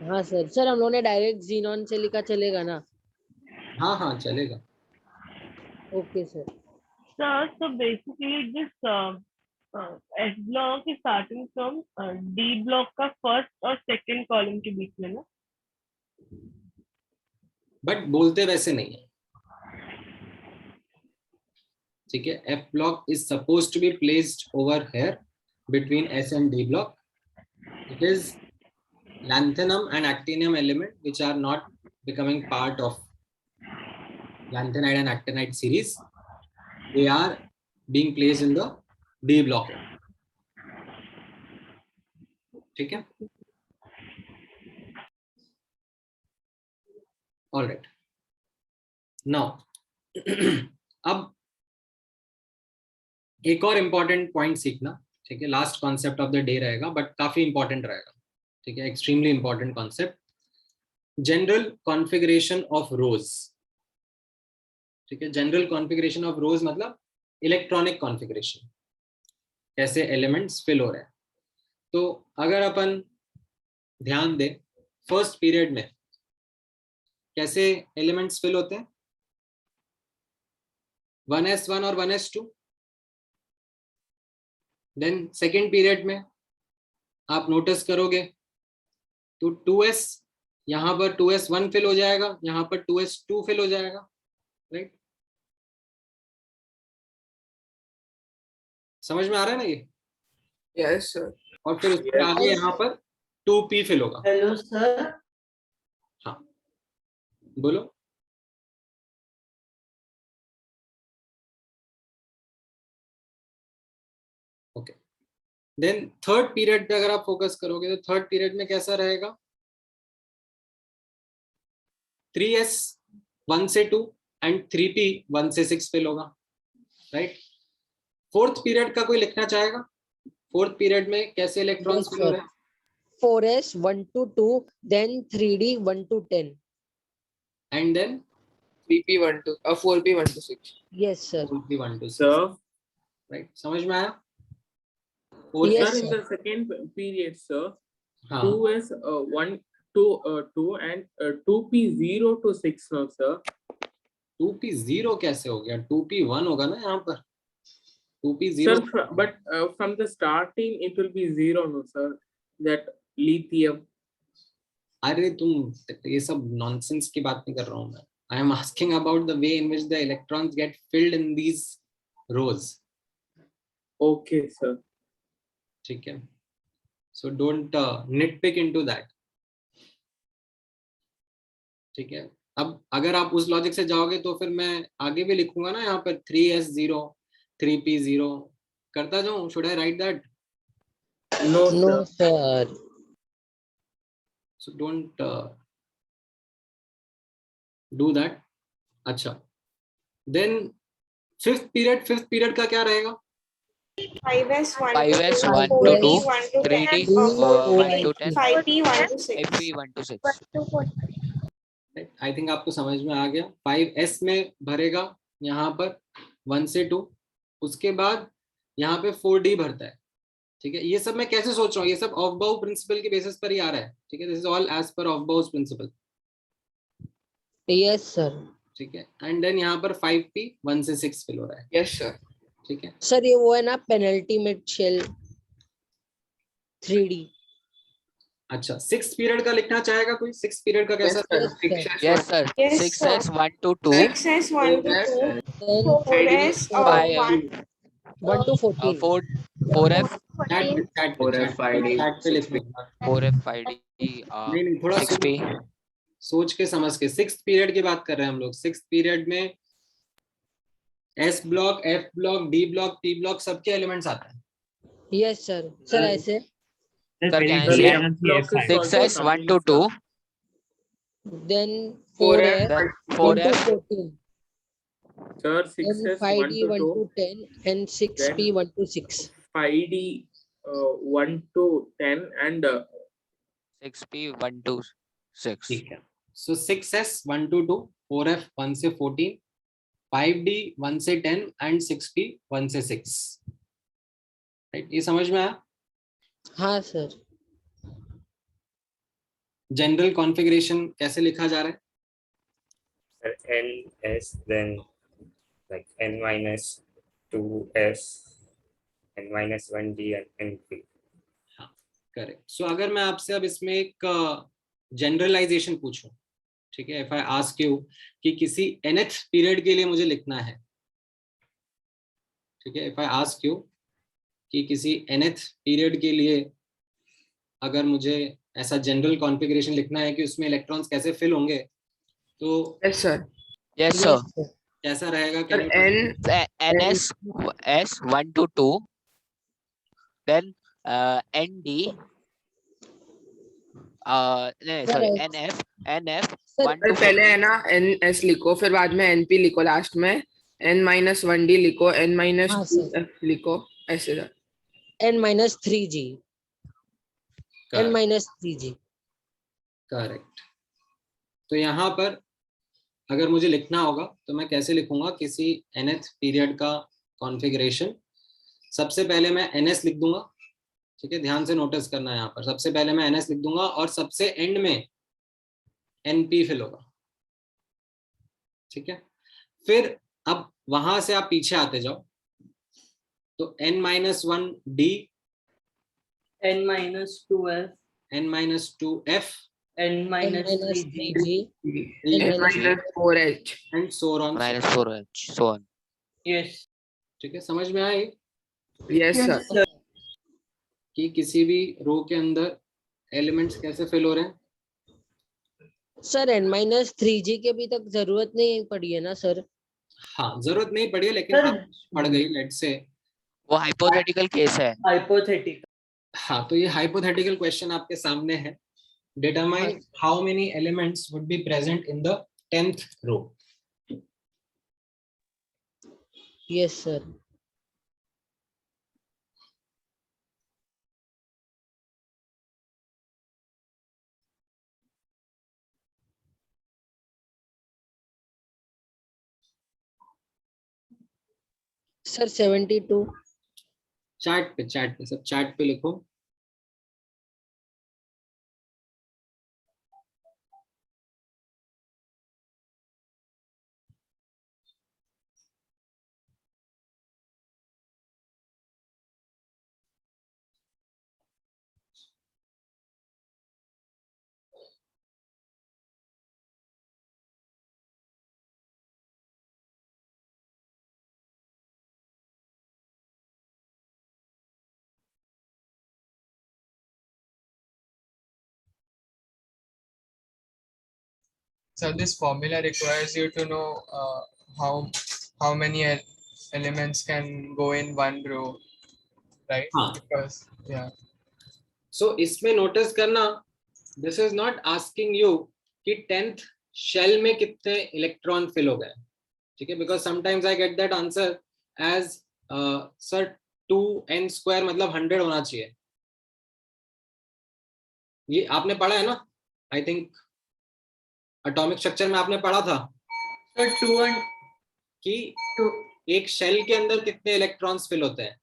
हाँ सर। सर हम लोगों ने डायरेक्ट जीनॉन से लिखा, चलेगा ना? हाँ हाँ चलेगा। Okay sir. Sir, so basically this S block is starting from D block का first और second column के बीच में ना? बट बोलते वैसे नहीं है, ठीक है। F block is supposed to be placed over here between S and D block. It is lanthanum and actinium element which are not becoming part of lanthanide and actinide series. They are being placed in the D block, ठीक है। All right. Now, अब एक और important point सीखना, ठीक है, last concept of the day रहेगा but काफी इंपॉर्टेंट रहेगा, ठीक है, extremely important concept, general configuration of रोज, ठीक है। जनरल कॉन्फ़िगरेशन ऑफ रोज मतलब इलेक्ट्रॉनिक कॉन्फ़िगरेशन, कैसे एलिमेंट्स फिल हो रहे हैं। तो अगर अपन ध्यान दें फर्स्ट पीरियड में कैसे एलिमेंट्स फिल होते हैं, 1s1 और 1s2, देन सेकेंड पीरियड में आप नोटिस करोगे तो 2s, यहाँ पर 2s1 फिल हो जाएगा, यहाँ पर 2s2 फिल हो जाएगा, राइट। समझ में आ रहा है ना ये? Yes sir. और फिर उसके आगे यहाँ पर 2p फिल होगा। Hello sir. हाँ बोलो। ओके, देन थर्ड पीरियड पे अगर आप फोकस करोगे तो थर्ड पीरियड में कैसा रहेगा, 3s 1 से 2 एंड 3p 1 से 6 फिल होगा, राइट। फोर्थ पीरियड का कोई लिखना चाहेगा, फोर्थ पीरियड में कैसे इलेक्ट्रॉन्स फिल हो रहे हैं? 4s 1 to 2, then 3d 1 to 10, and then 3p 1 to 4p 1 to 6. yes sir. 4p 1 to 6, Sir, right, समझ में आया? Yes, sir, in sir. the second period, sir, हाँ 2s 1 to 2 and 2p 0 to 6 now, sir. 2p 0 कैसे हो गया? 2p 1 होगा ना यहाँ पर, 2p Sir, 0। but from the starting it will be 0, no, sir. That lithium. अरे तुम ये सब नॉनसेंस की बात नहीं कर रहा हूँ मैं, I am asking about the way in which the electrons get filled in these rows. Okay, sir. ठीक है, so don't nitpick into that, ठीक है। अब अगर आप उस लॉजिक से जाओगे तो फिर मैं आगे भी लिखूंगा ना, यहाँ पर 3s0 3p0 करता जाऊं, should I right that? No, No sir. sir. So don't do that. अच्छा, then fifth period का क्या रहेगा? 5s 1 5s to 1 to 4d 2, 1 to 10 3d and 1 to 10, 5p 1 to 6. 5p 1 to 6. I think आपको समझ में आ गया। 5s में भरेगा यहाँ पर 1 से 2, उसके बाद यहाँ पे 4d भरता है, ठीक है। ये सब मैं कैसे सोच रहा हूँ, ये सब ऑफ-बाउ प्रिंसिपल के बेसिस पर ही आ रहा है, ठीक है। This is all as per ऑफ-बाउ's principal, Yes sir. ठीक है। एंड देन यहाँ पर 5p 1 से 6 फिल हो रहा है, Yes sir. ठीक है। सर ये वो है ना पेनल्टीमेट शेल 3d। अच्छा, 6th पीरियड का लिखना चाहेगा कोई? 6th पीरियड का कैसा रहेगा? Yes sir. Yes, 6s 1 to 2, 6s 1 to 2, then 4s 1 1 to 14, 4f Chat पे लिखना। 4f 5d नहीं थोड़ा 6p। सोच के समझ के। 6th पीरियड की बात कर रहे हैं हम लोग। 6th पीरियड में S block, F block, D block, P block सबके एलिमेंट्स आते हैं। yes sir. सर ऐसे Sir, can I say 6s 1 to 2, then 4f then 1 to 4f 14, Sir, then 6s 1 5d to 1 2, to 10, and 6p 1 to 6. 5d 1 to 10 and 6p 1 to 6. ठीक है। सो 6s 1 to 2, 4f 1 से 14, 5d 1 से 10 and 6p 1 से 6, right. ये समझ में आया? हाँ सर। जनरल कॉन्फ़िगरेशन कैसे लिखा जा रहा है? ns, then like n minus 2s, n minus 1d and np. Correct. So अगर मैं आपसे अब इसमें एक जनरलाइजेशन पूछूं, ठीक है, इफ आई आस्क यू कि किसी nth पीरियड के लिए मुझे लिखना है, ठीक है, इफ आई आस्क यू कि किसी nth पीरियड के लिए अगर मुझे ऐसा जनरल कॉन्फ़िगरेशन लिखना है कि उसमें इलेक्ट्रॉन्स कैसे फिल होंगे, तो Yes sir. Yes sir. कैसा रहेगा? Sir, ns s 1 to 2, then nd नहीं sorry nf sir one to पहले है ना ns लिखो, फिर बाद में np लिखो लास्ट में, n-1d लिखो, हाँ, sir. n-2f लिखो, ऐसे था। n-3g. n-3g. करेक्ट। तो यहाँ पर अगर मुझे लिखना होगा तो मैं कैसे लिखूंगा किसी nth पीरियड का कॉन्फ़िगरेशन? सबसे पहले मैं ns लिख दूंगा, ठीक है, ध्यान से नोटिस करना है यहाँ पर। सबसे पहले मैं ns लिख दूंगा और सबसे एंड में np फिल होगा, ठीक है। फिर अब वहां से आप पीछे आते जाओ, तो n-1d, n-2f, n-2f, n-3g, n-4h, and so on. -4h, so on. yes, ठीक है, समझ में आई yes sir, कि किसी भी रो के अंदर एलिमेंट्स कैसे फिल हो रहे हैं? सर n-3g के अभी तक जरूरत नहीं पड़ी है ना सर? हाँ, जरूरत नहीं पड़ी है, लेकिन सर, आप पड़ गई, लेट से। वो हाइपोथेटिकल केस है। hypothetical. हाँ, तो ये हाइपोथेटिकल क्वेश्चन आपके सामने है। Determine how many elements would be present in the 10th row. Yes sir. Sir 72. Chat पे सब चैट पे लिखो। So this formula requires you to know how many elements can go in one row, right? हाँ. Because yeah. So इसमें notice करना, this is not asking you कि 10th shell में कितने इलेक्ट्रॉन फिल हो गए, ठीक है, because sometimes I get that answer as sir 2n² मतलब 100 होना चाहिए। ये आपने पढ़ा है ना, आई थिंक एटॉमिक स्ट्रक्चर में आपने पढ़ा था सर 2 and कि एक शेल के अंदर कितने इलेक्ट्रॉन्स फिल होते हैं।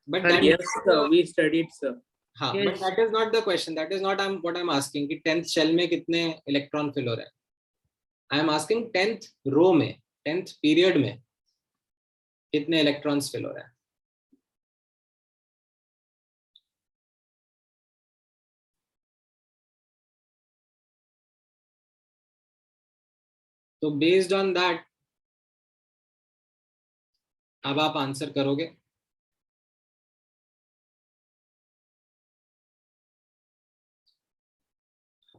But that Yes, sir. We studied, sir. हाँ, Yes. but that is not the question. That is not what I'm asking कि 10th शेल में कितने इलेक्ट्रॉन फिल हो रहे हैं। I am asking 10th रो में, 10th पीरियड में कितने इलेक्ट्रॉन्स फिल हो रहे हैं। तो बेस्ड ऑन दैट अब आप आंसर करोगे।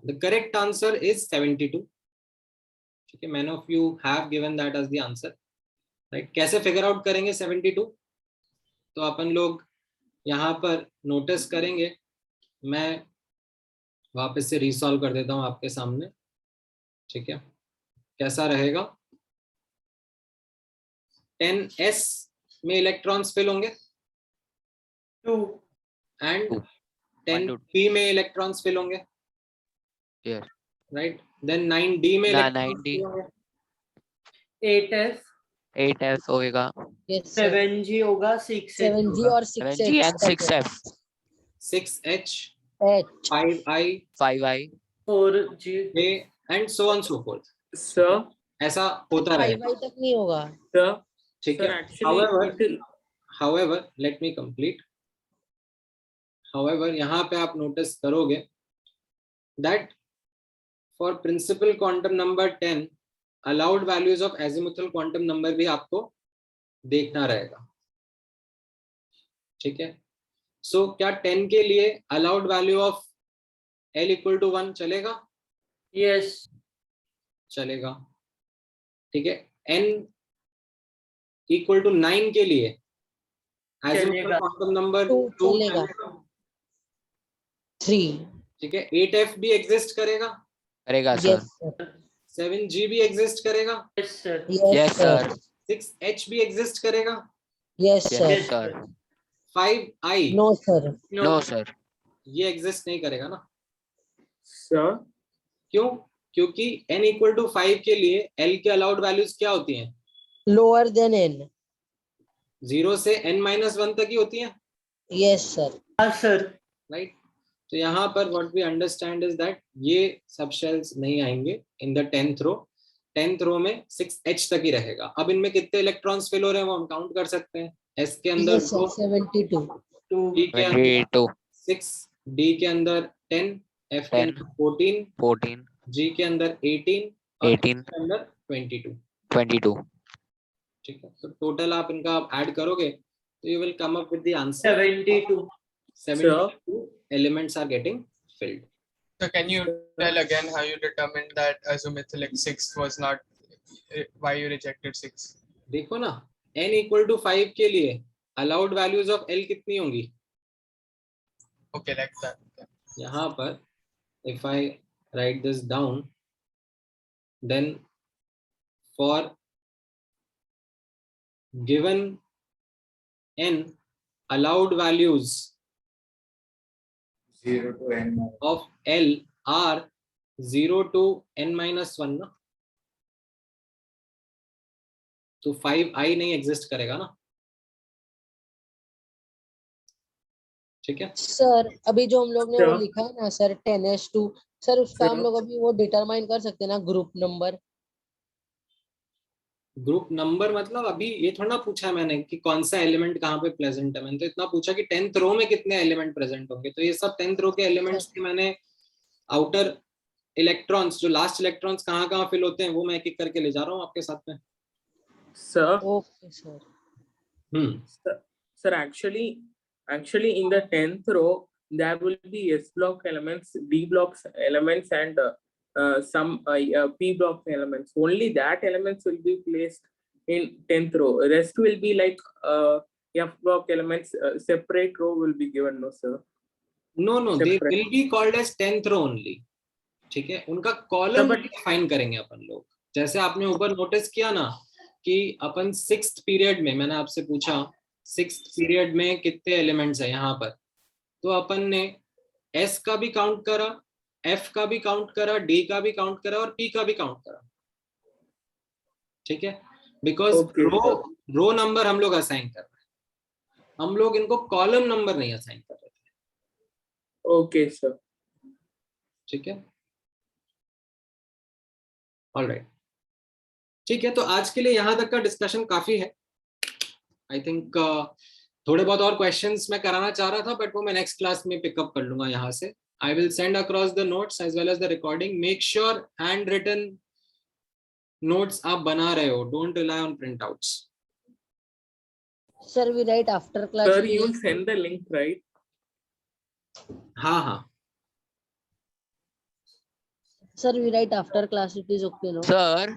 The correct answer is 72. ठीक है, many of you have given that as the answer, right? कैसे फिगर आउट करेंगे 72? तो अपन लोग यहाँ पर नोटिस करेंगे, मैं वापस से रिसॉल्व कर देता हूँ आपके सामने, ठीक है। कैसा रहेगा? 10s में इलेक्ट्रॉन्स फिल होंगे 2 एंड 10p में इलेक्ट्रॉन्स फिल होंगे, Yes. राइट। देन 9d में इलेक्ट्रॉन्स 9d, फिल होंगे, 8f, 8f होएगा, यस सर. 7g होगा, 6h 7g होगा, और 7g and 6f, 6h, H. 5i, 5i, 4g, a and so on so forth। Sir, ऐसा होता रहेगा, 5i तक नहीं होगा. sir, ठीक sir, है। actually, however let me complete। however यहाँ पे आप नोटिस करोगे that for principal quantum number 10 allowed values of azimuthal quantum number भी आपको देखना रहेगा, ठीक है। सो क्या 10 के लिए allowed value of l equal to 1 चलेगा? yes, चलेगा, ठीक है। n equal to 9 के लिए azimuthal चलेगा। quantum number 2 2 चलेगा। चलेगा, 3. ठीक है। 8f भी एग्जिस्ट करेगा, करेगा सर। Yes sir. 7G भी एग्जिस्ट करेगा? Yes, sir. Yes, sir. 6H भी एग्जिस्ट करेगा? Yes, sir. Yes, sir. 5I No, sir. No, sir. ये एग्जिस्ट नहीं करेगा ना? Sir, क्यों? क्योंकि n इक्वल टू 5 के लिए L के अलाउड वैल्यूज क्या होती हैं? Lower than n. 0 से n-1 तक ही होती हैं, Yes, sir. हाँ sir. राइट? तो यहाँ पर what we understand is that ये सब शेल्स नहीं आएंगे इन द 10th रो. 10th रो में 6H तक ही रहेगा. अब इनमें कितने इलेक्ट्रॉन्स फेल हो रहे हैं वो हम काउंट कर सकते हैं. S के अंदर Yes, sir. 72. D के अंदर 22, 6, D के अंदर 10, F के 10, अंदर 14, 14, G के अंदर 18 और H 18, के अंदर 22. 22. ठीक है, तो टोटल आप इनका ऐड करोगे तो you will come up with the answer. 72. 72 elements are getting filled. So can you tell again how you determined that azimuthalic 6 was not, why you rejected 6? देखो ना, n equal to 5 के लिए allowed values of L कितनी होंगी? Okay, like that. Okay. यहाँ पर if I write this down, then for given n allowed values 0 to n. of L are 0 to n-1 ना, तो 5I नहीं एग्जिस्ट करेगा ना. ठीक है सर अभी जो हम लोग ने वो Sir. लिखा है ना सर 10s2 सर उसका हम Sir. लोग अभी वो डिटरमाइन कर सकते हैं ना ग्रुप नंबर. ग्रुप नंबर मतलब अभी ये थोड़ा पूछा है मैंने कि कौन सा एलिमेंट कहाँ पे प्रेजेंट है. मैंने तो इतना पूछा कि 10th रो में कितने एलिमेंट प्रेजेंट होंगे. तो ये सब 10th रो के एलिमेंट्स के मैंने आउटर इलेक्ट्रॉन्स, जो लास्ट इलेक्ट्रॉन्स कहाँ कहाँ फिल होते हैं वो मैं एक एक करके ले जा रहा हूँ आपके साथ में. sir, okay sir. sir, actually in the 10th row, there will be S block elements, D block elements, and some P block elements. Only that elements will be placed in 10th row. Rest will be like F block elements. Separate row will be given, no sir. No, they Separate. will be called as 10th row only. ठीक है, उनका column define करेंगे अपन लोग. जैसे आपने ऊपर notice किया ना कि अपन 6th पीरियड में, मैंने आपसे पूछा 6th पीरियड में कितने एलिमेंट्स है यहाँ पर, तो अपन ने S का भी काउंट करा, F का भी काउंट करा, D का भी काउंट करा और P का भी काउंट करा. ठीक है, बिकॉज रो नंबर हम लोग असाइन कर रहे हैं, हम लोग इनको कॉलम नंबर नहीं असाइन कर रहे थे. Okay, sir. ठीक है, ऑलराइट. ठीक है, तो आज के लिए यहाँ तक का डिस्कशन काफी है. आई थिंक थोड़े बहुत और क्वेश्चंस मैं कराना चाह रहा था, बट वो मैं नेक्स्ट क्लास में पिकअप कर लूंगा यहाँ से. I will send across the notes as well as the recording. Make sure handwritten notes आप बना रहे हो, don't rely on printouts. Sir we right after class. Sir, you will send the link, right? हाँ. Sir we right after class, it is okay no? Sir,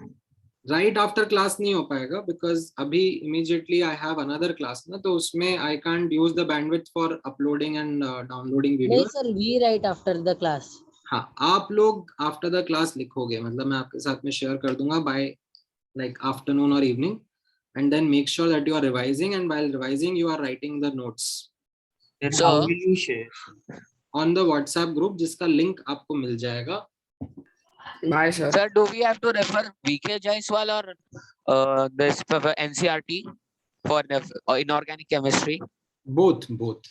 right after class नहीं हो पाएगा because अभी immediately I have another class ना, तो उसमें I can't use the bandwidth for uploading and downloading video. नहीं sir we right after the class. हाँ, आप लोग आफ्टर द क्लास लिखोगे, मतलब मैं आपके साथ में शेयर कर दूंगा बाय लाइक आफ्टरनून और evening, and then make sure that you are revising, and while revising you are writing the notes Then how will you share? On the WhatsApp group, जिसका लिंक आपको मिल जाएगा. Bye, sir. sir, do we have to refer VK Jaiswal or this NCRT for inorganic chemistry? Both. Both,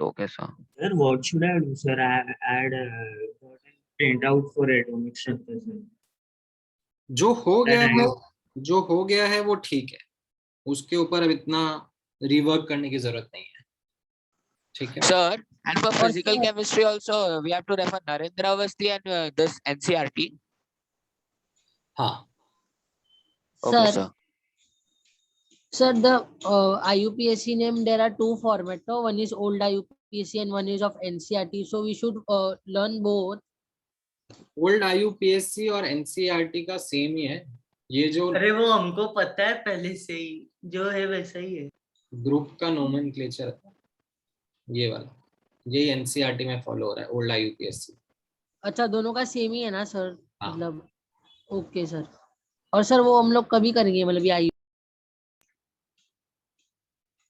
okay, sir. Sir, what should I do, sir? I had print out for atomic synthesis. जो हो गया है वो ठीक है, उसके ऊपर अब इतना रिवर्क करने की जरूरत नहीं है. ठीक है Sir, and for physical chemistry also we have to refer Narendra Avasthi and this NCRT. हाँ. Okay, sir. Sir, the IUPAC name, there are two formats. No? One is old IUPAC and one is of NCRT. So we should learn both. Old IUPAC और NCERT का same ही है. ये जो अरे वो हमको पता है पहले से ही, जो है वैसा ही है. ग्रुप का नोमेनक्लेचर है ये वाला, यही NCERT में फॉलो हो रहा है, ओल्ड IUPAC. अच्छा, दोनों का सेम ही है ना सर? हाँ. मतलब ओके सर। और सर वो हम लोग कभी करेंगे, मतलब ये आई?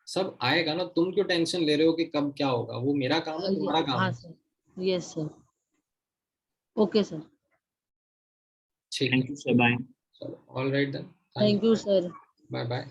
सब आएगा ना, तुम क्यों टेंशन ले रहे हो कि कब क्या होगा? वो मेरा काम है, तुम्हारा काम हाँ है। Sir, yes sir. Okay sir, ठीक थैंक है, यू सर, बाय। चलो, all right then, thank you sir. Bye bye.